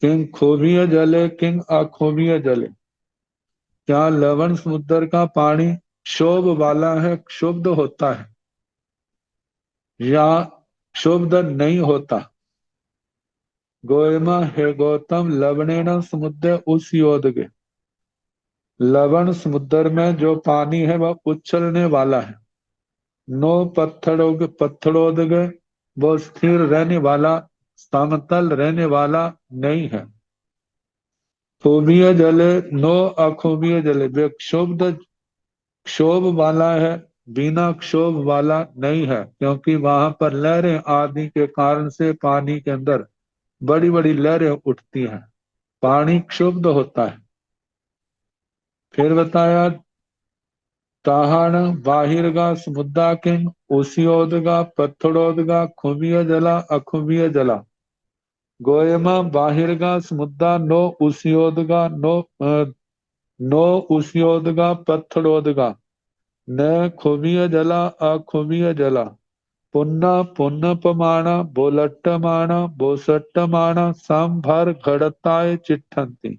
किंग खोबिय जले किंग अखोबिय जले, क्या लवण समुद्र का पानी क्षोभ वाला है, क्षुब्ध होता है या क्षुब्ध नहीं होता? गोयमा, हे गौतम लवणेन समुद्र उस योदगे, लवण समुद्र में जो पानी है वह उछलने वाला है। नो पत्थरोदगे, वो स्थिर रहने वाला, समतल रहने वाला नहीं है। खूबिय जले नो अखूबिय जले, वे क्षोभ वाला है, बिना क्षोभ वाला नहीं है, क्योंकि वहां पर लहरें आदि के कारण से पानी के अंदर बड़ी बड़ी लहरें उठती हैं, पानी क्षुब्ध होता है। फिर बताया ताहण बाहिरगा समुद्रा किंग उसियोदगा पत्थरोदगा खुबिय जला अखुबिय जला, गोयमा बाहिरगा समुद्रा नो उसियोदगा नो उसियोदगा पत्थरोदगा न खुबिय जला अखुबिय जला, पुन्ना पुन्नपमाण बोलट्टमाण बोसट्टमाण संभर घड़ताए चिट्ठंती।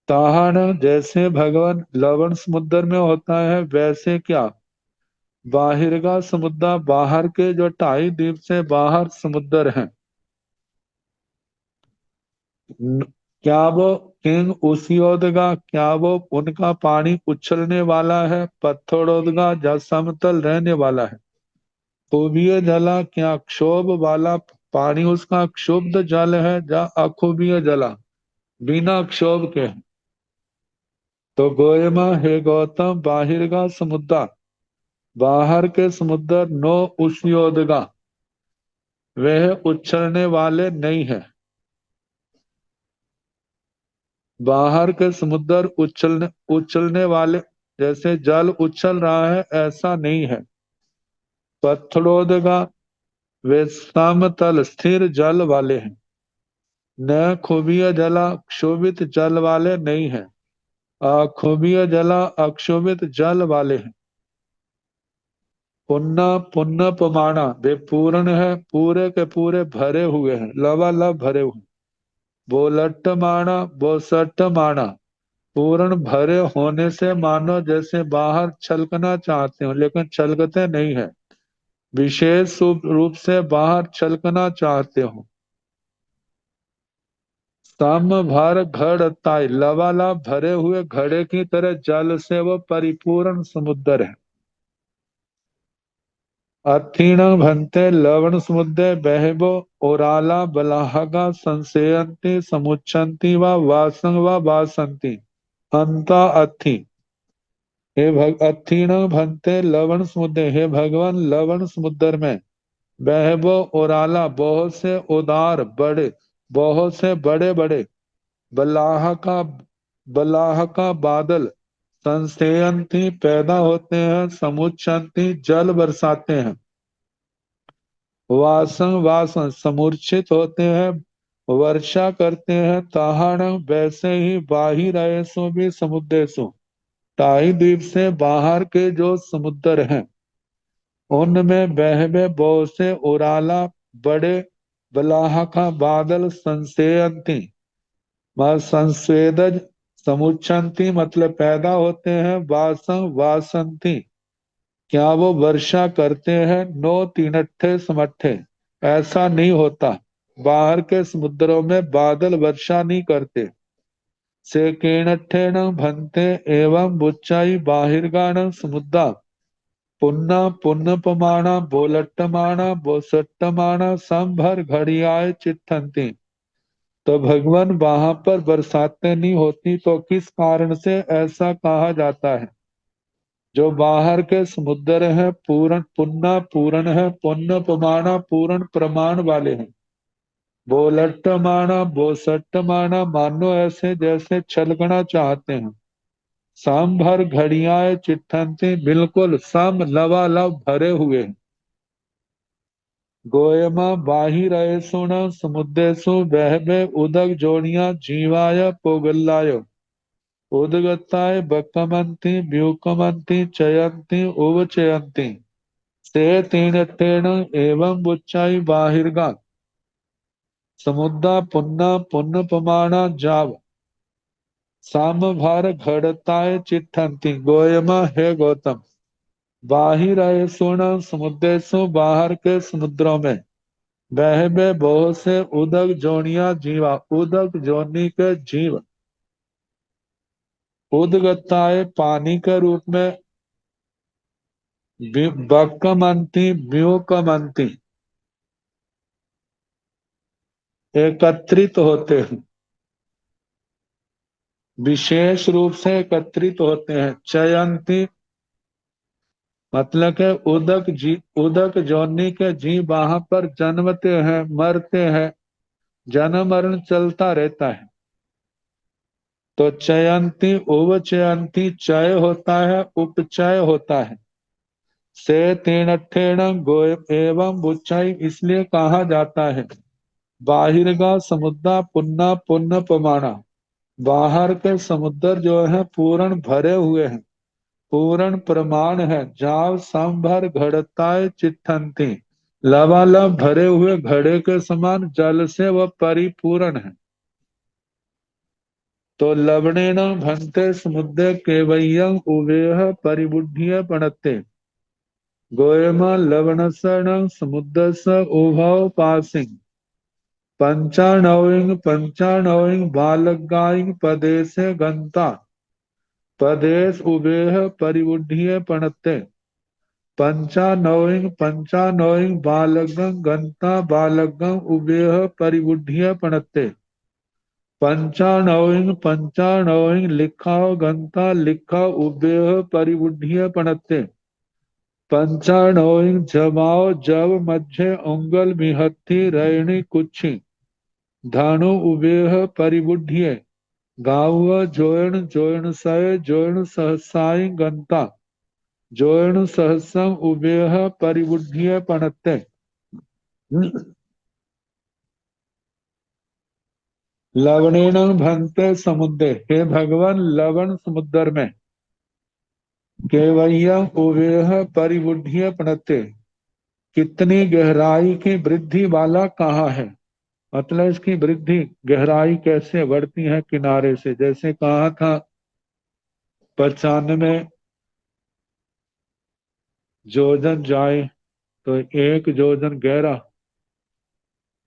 ताहन जैसे भगवान लवण समुद्र में होता है वैसे क्या बाहिरगा समुद्र, बाहर के जो 2.5 द्वीप से बाहर समुद्र हैं, क्या वो किंग उसियोदगा, क्या वो उनका पानी उछलने वाला है, पत्थरोदगा या समतल रहने वाला है? अक्षोभीय जला, क्या क्षोभ वाला पानी उसका क्षुब्ध जल है या अक्षोभीय जला, बिना क्षोभ के? तो गोयमा हे गौतम, बाहिरगा समुद्र, बाहर के समुद्र, नो उष्योदगा, वह उछलने वाले नहीं है। बाहर के समुद्र उछलने उछलने वाले, जैसे जल उछल रहा है ऐसा नहीं है। पत्थरोदगा, वे समतल स्थिर जल वाले हैं। न क्षोभीय जला, क्षोभित जल वाले नहीं है। अक्षोभीय जला, अक्षोभित जल वाले हैं। पुन्ना पुण्य पमाणा, वे पूर्ण है, पूरे के पूरे भरे हुए हैं, लबालब भरे हुए। बोलट्ट माणा, बोसट्ट माणा, पूर्ण भरे होने से मानो जैसे बाहर छलकना चाहते हो लेकिन छलकते नहीं है, विशेष रूप से बाहर छलकना चाहते हो। सम भर घड़ ताई, लबालब भरे हुए घड़े की तरह जल से वो परिपूर्ण समुद्र है। अथीण भन्ते लवण समुद्र बहबो, ओराला बलाहगा संसेयन्ति समुच्छन्ति व वासं व वासन्ति। हंता अथी, हे अथीण भन्ते लवण समुद्र, हे भगवान लवण समुद्र में बहबो ओराला, बहुत से उदार बड़े, बहुत से बड़े बड़े, बलाह का बलाह का बादल, संस्थयंती पैदा होते हैं, समुच्छन्ति जल बरसाते हैं, वासं वासन समूर्छित होते हैं, वर्षा करते हैं। ताहण, वैसे ही बाहिर ऐसो भी समुद्रेशु, ताही द्वीप से बाहर के जो समुद्र हैं उनमें बहबे बहुत से उराला बड़े, बलाह का बादल, संसेयंती संस्वेदज, समुच्छन्ति मतलब पैदा होते हैं, वासं वासंती क्या वो वर्षा करते हैं। नो तीनठे समठे, ऐसा नहीं होता, बाहर के समुद्रों में बादल वर्षा नहीं करते। से केणठेन भन्ते एवं बुच्चाई बाहिर्गाण समुद्रा, पुन्ना पुण्यपमाणा बोलट्टमाणा बोसट्टमाणा संभर घड़ियाए चिट्ठन्ति। तो भगवान वहां पर बरसातें नहीं होती तो किस कारण से ऐसा कहा जाता है? जो बाहर के समुद्र है पूर्ण पुन्ना पूर्ण है, पुण्य प्रमाणा पूर्ण प्रमाण वाले हैं, बोलट्टमाणा बोसट्टमाणा मानो ऐसे जैसे छलकना चाहते हैं, सांभर घड़ियाए चिट्ठन्ति बिल्कुल सम लबालब भरे हुए हैं। गोयमा बाहिर सुण समुद्रेशु बहबे उदक जोड़िया जीवाय पोगल्लाय, उदगताय बकमंती व्युकमंती चयंती उवचयंती। से तीन तेण एवं बुच्चाई बाहिरगा समुद्रा पुन्ना पुण्य प्रमाणा जाव, साम भार घड़ताय चिट्ठन्ति। गोयमा हे गौतम, बाहिर सुण समुद्रेशु बाहर के समुद्रों में बहबे बहुत से उदक जोनिया जीवा, उदक जोनी के जीव, उदगताए पानी के रूप में, बकमंती व्युकमंती एकत्रित होते हैं, विशेष रूप से एकत्रित होते हैं। चयंती मतलब के उदक जोनी के जीव वहां पर जन्मते हैं मरते हैं, जन्म मरण चलता रहता है। तो चयंती उपचयंती, चय होता है उपचय होता है। से तीन ठेण गो एवं बुच्चाई इसलिए कहा जाता है। बाहिरगा समुद्र पुन्ना पुण्य प्रमाणा, बाहर के समुद्र जो है पूर्ण भरे हुए हैं, पूर्ण प्रमाण है। जाव संभर घड़ताए चिट्ठन्ति, लबालब भरे हुए घड़े के समान जल से वह परिपूर्ण है। तो लवणेन भन्ते समुद्र केवयं उभेह परिबुद्धिय पणते, गोयमा लवणसण समुद्रस उभव पासिंग, पंचानौइंग पंचानौइंग बालगाइंग पदेश गंता, पदेश उभेह परिबुद्धिय पणते। पंचानौइंग बालगं गंता बालगं उभेह परिबुद्धिय पणत्ते। पंचानौइंग लिखाओ गंता लिखा उभेह परिबुद्धिय पणत्ते। पंचानौइंग जमाओ जब मध्य उंगल मिहत्थी रैणी कुच्छी। धानु उभेह परिबुद्धिय गाँव जोयण सय जोयण सहसाई गंता। जोयण सहसम उभेह परिबुद्धिय पणत्ते। लवणेन भंते समुद्रे। हे भगवान लवण समुद्र में केवयम उभेह परिबुद्धिय पणत्ते। कितनी गहराई की वृद्धि वाला कहाँ है, मतलब इसकी वृद्धि गहराई कैसे बढ़ती है किनारे से। जैसे कहा था 95 जोजन जाए तो 1 जोजन गहरा।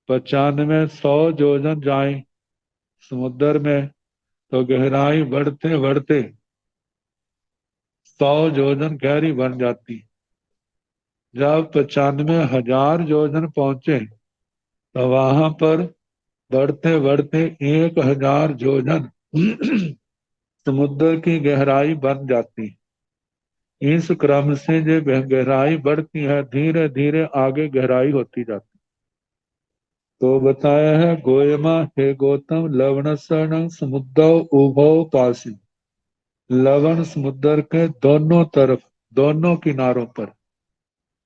95 100 जोजन जाए समुद्र में तो गहराई बढ़ते बढ़ते 100 जोजन गहरी बन जाती। जब 95,000 जोजन पहुंचे तो वहां पर बढ़ते बढ़ते 1,000 जोजन समुद्र की गहराई बन जाती। इस क्रम से जो गहराई बढ़ती है धीरे धीरे आगे गहराई होती जाती। तो बताया है गोयमा हे गौतम लवण समुद्र उभौ पासी। लवण समुद्र के दोनों तरफ दोनों किनारों पर,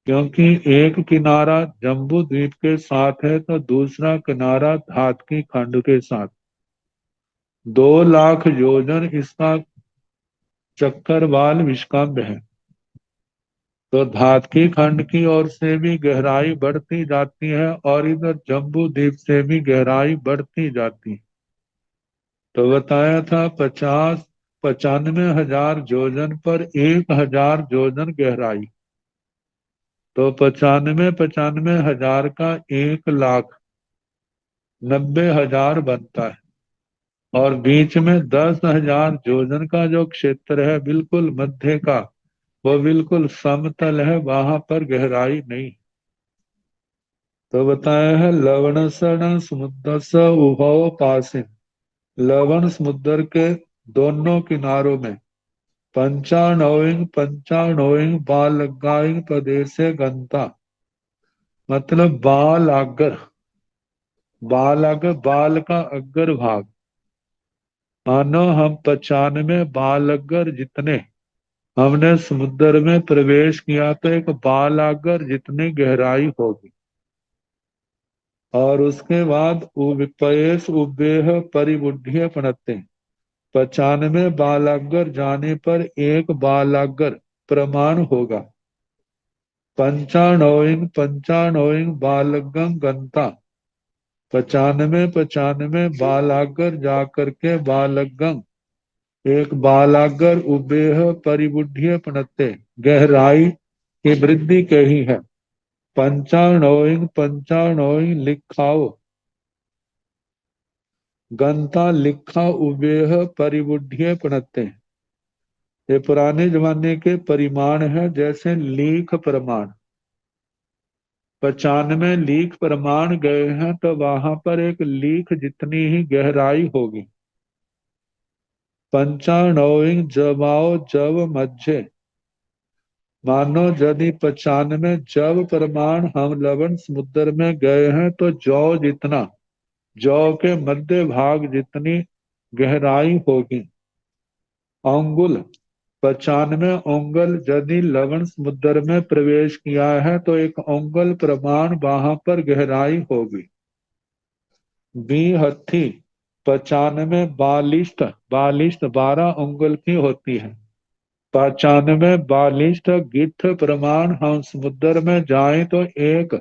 क्योंकि एक किनारा जम्बू द्वीप के साथ है तो दूसरा किनारा धातकी खंड के साथ। 2 लाख योजन इसका चक्करवाल विष्कंभ है। तो धातकी खंड की ओर से भी गहराई बढ़ती जाती है और इधर जम्बू द्वीप से भी गहराई बढ़ती जाती। तो बताया था 95,000 जोजन पर 1,000 जोजन गहराई। तो 95 हजार का 1,90,000 बनता है। और बीच में 10,000 जोजन का जो क्षेत्र है बिल्कुल मध्य का, वो बिल्कुल समतल है, वहां पर गहराई नहीं। तो बताया है लवण समुद्र स उभौ पासिन। लवण समुद्र के दोनों किनारों में पंचानौइंग बालगाइंग प्रदेश गंता, मतलब बाल अगर बाल का अग्र भाग। मानो हम 95 बाल अग्र जितने हमने समुद्र में प्रवेश किया तो एक बालागर जितनी गहराई होगी। और उसके बाद उपयेश उबेह परिबुद्धिय पणत्ते। 95 बालागर जाने पर एक बालागर प्रमाण होगा। पंचानौइंग बालगं गंता। 95 बालागर जाकर के बालगं एक बालागर उबेह परिबुद्धिय पणत्ते, गहराई की वृद्धि कही है। पंचानौइंग लिखाओ गंता लिखा उबेह परिबुद्धिय पणत्ते। ये पुराने जमाने के परिमाण है, जैसे लीख प्रमाण। 95 लीख प्रमाण गए हैं तो वहां पर एक लीख जितनी ही गहराई होगी। पंचानौइंग जमाओ जब मध्य। मानो यदि 95 जब प्रमाण हम लवण समुद्र में गए हैं तो जौ के मध्य भाग जितनी गहराई होगी। अंगुल 95 उंगल यदि लवण समुद्र में प्रवेश किया है तो एक उंगल प्रमाण वहां पर गहराई होगी। बी हथी 95 बालिष्ठ 12 उंगल की होती है। 95 बालिष्ठ गिट्ठ प्रमाण हम समुद्र में जाएं तो एक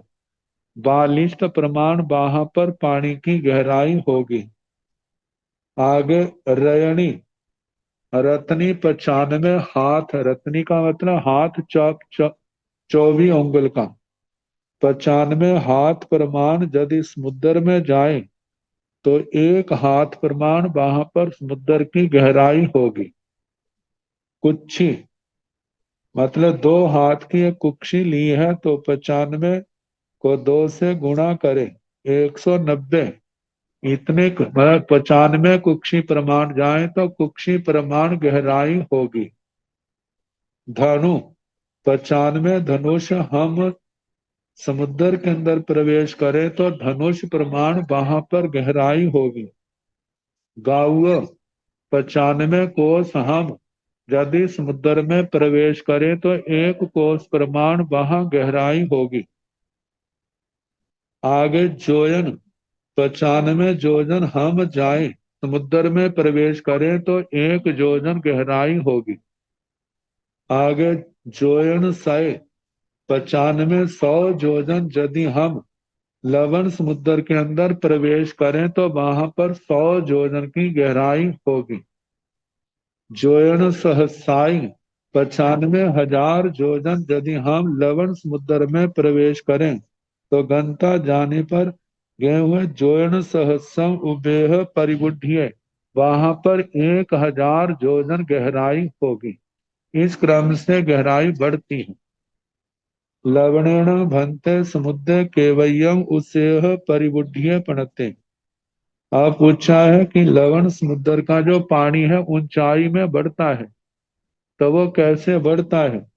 बालिष्ठ प्रमाण वहां पर पानी की गहराई होगी। आगे रयणी रत्नी 95 हाथ, रत्नी का मतलब हाथ 24 उंगल का। 95 हाथ प्रमाण यदि समुद्र में जाए तो एक हाथ प्रमाण वहां पर समुद्र की गहराई होगी। कुच्छी मतलब 2 हाथ की एक कुक्षी ली है तो 95 को 2 से गुणा करे 190। मतलब 95 कुक्षी प्रमाण जाए तो कुक्षी प्रमाण गहराई होगी। धनु 95 धनुष हम समुद्र के अंदर प्रवेश करें तो धनुष प्रमाण वहां पर गहराई होगी। गाउव 95 कोस हम यदि समुद्र में प्रवेश करें तो 1 कोस प्रमाण वहां गहराई होगी। आगे जोयन 95 जोजन हम जाए समुद्र में प्रवेश करें तो 1 जोजन गहराई होगी। आगे जोयन सय 95 100 जोजन यदि हम लवण समुद्र के अंदर प्रवेश करें तो वहां पर 100 जोजन की गहराई होगी। जोयन सहसाई 95,000 जोजन यदि हम लवण समुद्र में प्रवेश करें तो गंता जाने पर गए हुए जोयन सहस्रम उबेह परिबुद्धिये वहां पर 1,000 जोजन गहराई होगी। इस क्रम से गहराई बढ़ती है। लवणेन भंते समुद्र केवयम उसेह परिबुद्धिये पणते। अब पूछा है कि लवण समुद्र का जो पानी है ऊंचाई में बढ़ता है तो वो कैसे बढ़ता है।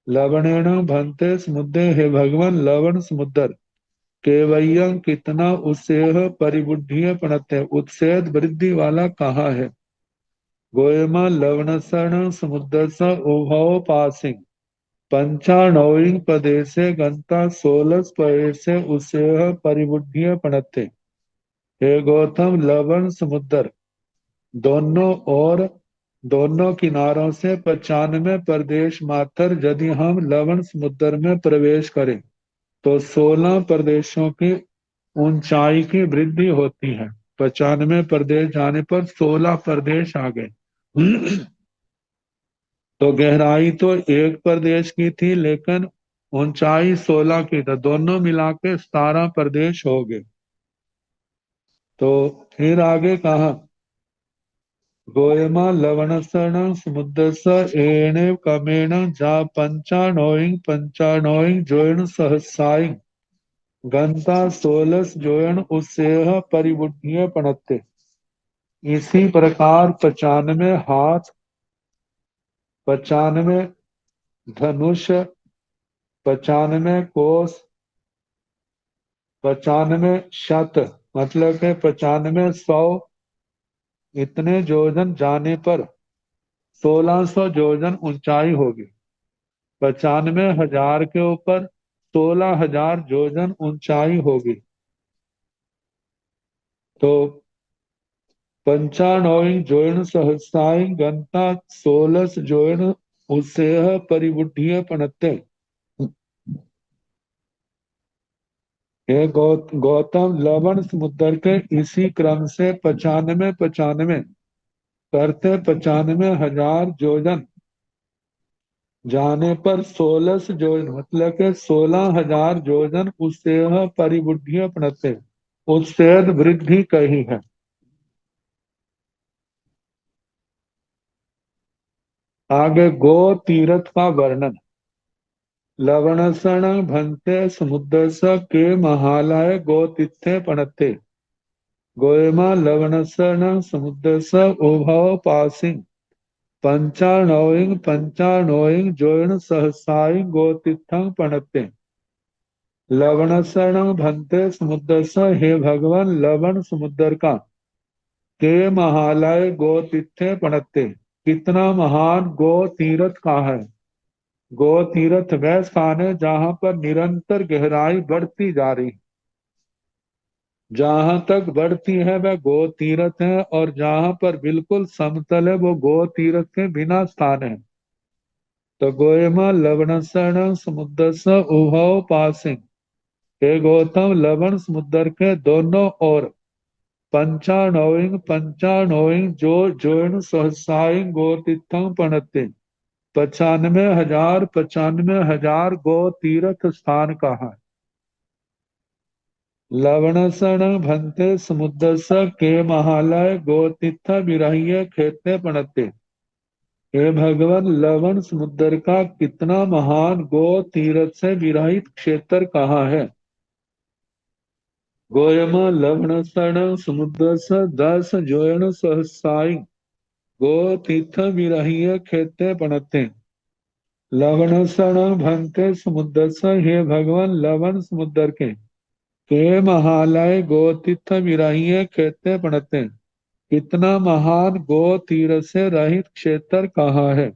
लवणेन भंते समुद्र, हे भगवान लवण समुद्र केवयम कितना उत्सेह परिबुद्धि प्रणत है, उत्सेद वृद्धि वाला कहाँ है। गोयमा लवणसर्ण समुद्र स उभव पासिंग पंचाणौइंग प्रदेशे गंता 16 प्रदेशे उत्सेह परिबुद्धि प्रणत। हे गौतम लवण समुद्र दोनों ओर दोनों किनारों से 95 प्रदेश मात्र यदि हम लवण समुद्र में प्रवेश करें तो 16 प्रदेशों की ऊंचाई की वृद्धि होती है। 95 प्रदेश जाने पर 16 प्रदेश आ गए। तो गहराई तो एक प्रदेश की थी लेकिन ऊंचाई 16 की, तो दोनों मिला के 17 प्रदेश हो गए। तो फिर आगे कहा गोयमा लवणसर्ण समुद्र एणे कमेण जा पंचाणोइंग जोइन सहसाइंग गंता 16 जोयन उससेह परिबुद्धिये पणते। इसी प्रकार 95 हाथ, 95 धनुष, 95 कोस, 95 शत मतलब के 95 100 इतने जोजन जाने पर 1600 जोजन ऊंचाई होगी। 95,000 के ऊपर 16,000 जोजन ऊंचाई होगी। तो पंचानोइंग जोइन सहसाई गंता 16 जोइन उससेह परिबुद्धिये पणते। ये गौतम लवण समुद्र के इसी क्रम से 95 करते 95,000 जोजन जाने पर 16 जोजन मतलब के 16,000 जोजन उससेह परिबुद्धिये पणते। उत्सेद वृद्धि कही है। आगे गो तीर्थ का वर्णन। लवणसण भंते समुद्र के महालय गोतिथे पणते। गोयमा लवणसण समुद्र उभव पासिंग पंचाणोइंग जोइन सहसाई गोतिथं पणते। लवणसण भंते समुद्र हे भगवान लवण समुद्र का के महालय गोतिथे पणते। कितना महान गो तीर्थ का है। गो तीर्थ वह स्थान है जहां पर निरंतर गहराई बढ़ती जा रही, जहां तक बढ़ती है वह गो तीर्थ है, और जहां पर बिल्कुल समतल है वो गो तीर्थ के बिना स्थान है। तो गोयमा लवणसण समुद्र स उभव पासिंग, हे गौतम लवण समुद्र के दोनों ओर पंचाणोइंग जो जोइन सहसाइंग गोतीर्थं पणते। 95,000 गो तीर्थ स्थान कहा। लवणसण भंते समुद्र के महालय गोतीर्थ विरहिय खेते पणते। हे भगवान, लवण समुद्र का कितना महान गो तीरथ से विरहित क्षेत्र कहाँ है? गोयम लवण सण समुद्र स दस जोयन सहसाई गो तीर्थ विरहिय खेते पणते लवण सण भंते समुद्र स। हे भगवान, लवण समुद्र के महालय गो तीर्थ विरहिय खेते पणते कितना महान गो तीर से रहित क्षेत्र कहाँ है?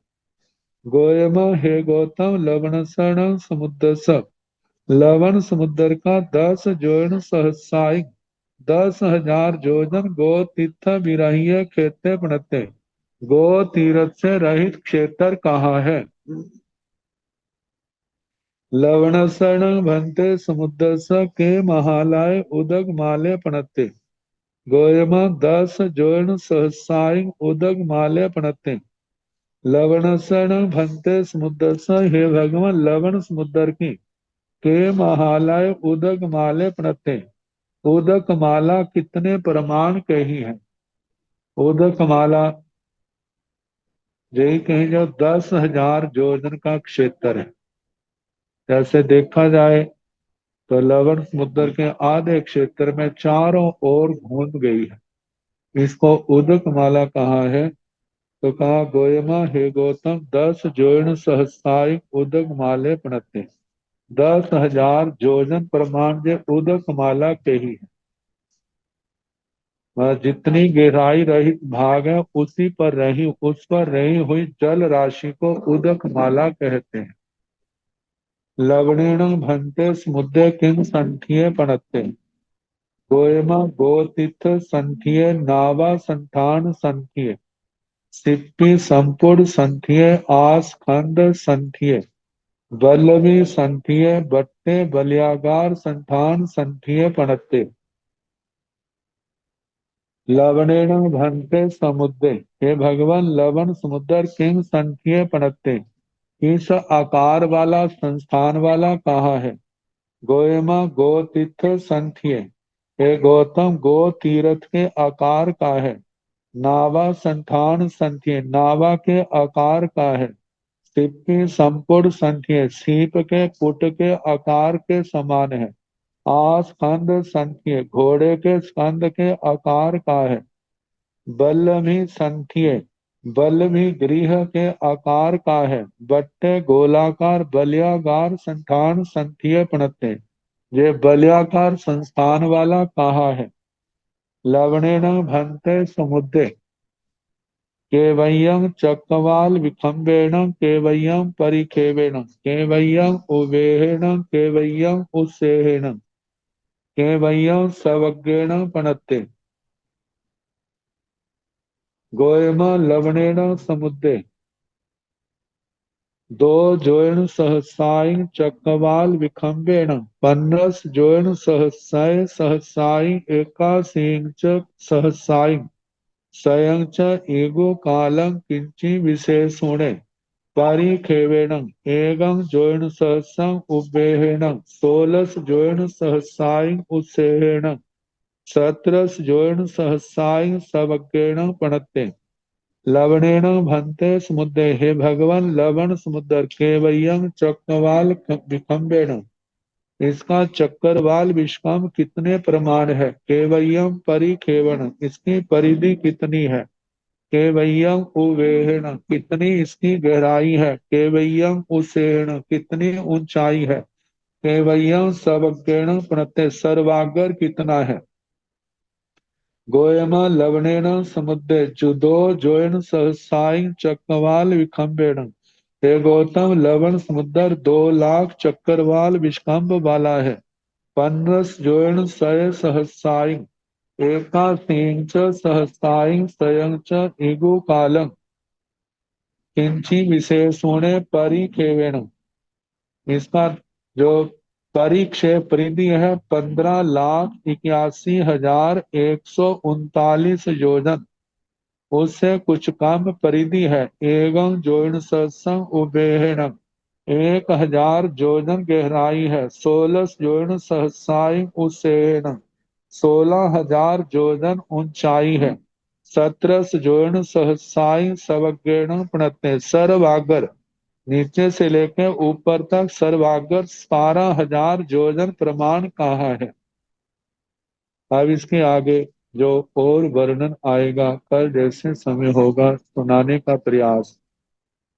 गोयम, हे गौतम, लवणसण समुद्र स। लवण समुद्र का 10 जोजन सहसाई 10,000 जोजन गो तीर्थ विरहिय खेते पणते गो तीर्थ से रहित क्षेत्र कहाँ है? लवणसण भंते समुद्र स के महालय उदक माले पणते गोयम 10 जोजन सहसाई उदक माले पणते लवणसण भंते समुद्र स। हे भगवान, लवण समुद्र की के महालय उदक माले प्रणते उदक माला कितने प्रमाण कही है? उदक माला यही कहीं जो 10,000 जोजन का क्षेत्र है। जैसे देखा जाए तो लवण समुद्र के आधे क्षेत्र में चारों ओर घूम गई है, इसको उदक माला कहा है। तो कहा, गोयमा, हे गौतम, 10 जोजन सहस्राई उदक माले प्रणते 10,000 जोजन प्रमाण जे उदक माला के ही है। वह जितनी गहराई रहित भाग है उस पर रही हुई जल राशि को उदक माला कहते हैं। लवणेन भंते समुद्र किंग संठिये पणते गोयमा गोतीर्थ संठिये नावा संठान संठिये सिप्पी संपुड़ संठिये आस खंड संठिये वल्लभी संठिये बट्टे बलियागार संठान संठिये पणते लवणेन भंते समुद्रे। हे भगवान, लवण समुद्र किंग संख्य पणते इस आकार वाला संस्थान वाला कहाँ है? गोयमा गो तीर्थ संख्य। हे गौतम, गो तीर्थ के आकार का है। नावा संठान संख्य नावा के आकार का है। सिप्पी संपूर्ण संख्य सीप के पुट के आकार के समान है। स्कंद संख्य घोड़े के स्कंद के आकार का है। बल्लभी संख्य बल्लभी गृह के आकार का है। बट्टे गोलाकार बलियागार संठान संख्य पणते ये बलियाकार संस्थान वाला कहा है? लवणेन भंते समुद्रे केवयं चक्रवाल विखंबेण केवयं परिखेवेण केवयं उवेहेण केवयं उत्सेहेण केवयं सवज्ञेन पणते गोयम लवणेन समुद्रे 2 जोयन सहसाई चक्रवाल विखंबेण 15 जोयन सहसाय सहसाई एकासीं च सहसाई स्वयं च एगो कालं किंची विशेषुणे परिखेवेण एगं जोयन सहसं उभेहेण 16 जोयन सहसाई उत्सेहेण 17 जोयन सहसाई सवज्ञेन पणते लवणेन भंते समुद्रे। हे भगवान, लवण समुद्र केवयं चक्रवाल विखंबेण इसका चक्रवाल विश्कम कितने प्रमाण है? केवयं परिखेवण इसकी परिधि कितनी है? केवयं उवेहण कितनी इसकी गहराई है? केवयं उसेहण कितनी ऊंचाई है? केवयं सवज्ञेन प्रणते सर्वागर कितना है? गोयम लवणेन समुद्रे जुदो जोयन सहसाई चक्रवाल विखंबेण। हे गौतम, लवण समुद्र 2 लाख चक्रवाल विस्कंभ वाला है। 15 जोयन सय सहसाई एकासींच सहसाई स्वयं च इगु कालं किंची विशेषुणे परिखेवेण इसका जो परिक्षेप परिधि है 15,81,139 योजन उससे कुछ कम परिधि है। एवं जोन सत्संग उबेहन 1,000 जोजन गहराई है। 16 जोन सहसाई उसेन 16,000 जोजन ऊंचाई है। सत्रस जोन सहसाई सवज्ञेन प्रणते। सर्वागर नीचे से लेकर ऊपर तक सर्वागर 12,000 योजन प्रमाण कहाँ है। अब इसके आगे जो और वर्णन आएगा कल जैसे समय होगा सुनाने का प्रयास।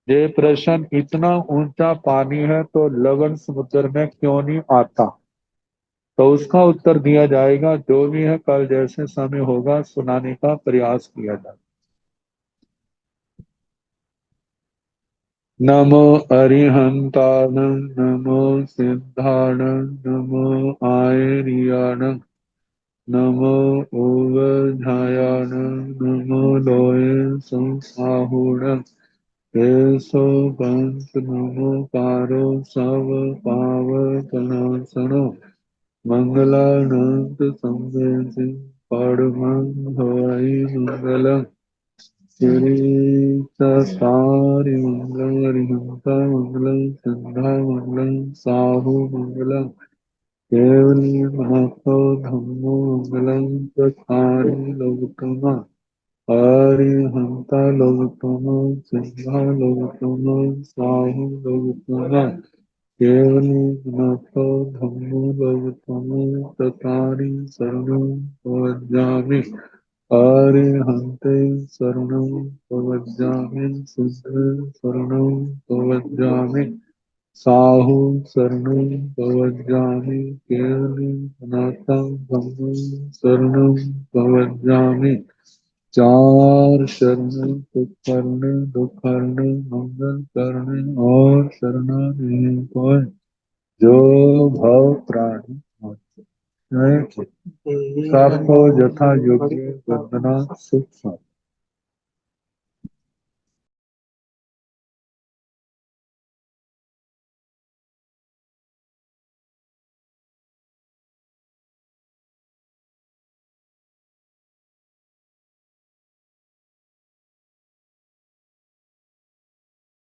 ये प्रश्न इतना ऊंचा पानी है तो लवण समुद्र में क्यों नहीं आता, तो उसका उत्तर दिया जाएगा। जो भी है कल जैसे समय होगा सुनाने का प्रयास किया जाए। नमो अरिहंताणं नमो सिद्धाणं नमो आयर्याणं नमो ओवधायाणं नमो लोये संसाहुणं केशो पंच नमो कारो सव पावकनाशनो मंगलानंद संवेदि परमं हरि मंगलम् श्री सतारि मंगलम हरिहंता मंगलम संध्या मंगलम साहु मंगलम केवली महतो धम्मो मंगलम चत्वारि लोकतमा हरिहंता लोकतमा संध्या लोकतमा साहु लोकतमा केवली महतो धम्मो लोकतमा चत्वारि शरणं भजामि। अरिहन्ते शरणं प्रवज्जामि सिद्धे शरणं प्रवज्जामि साहु शरणं प्रवज्जामि केवली अनाथं धम्मं शरणं प्रवज्जामि। चार शरण सुखर्ण दुखर्ण मंगल कर्ण और शरणागति कोय जो भव प्राणी सबको यथा योग्य वंदना सुख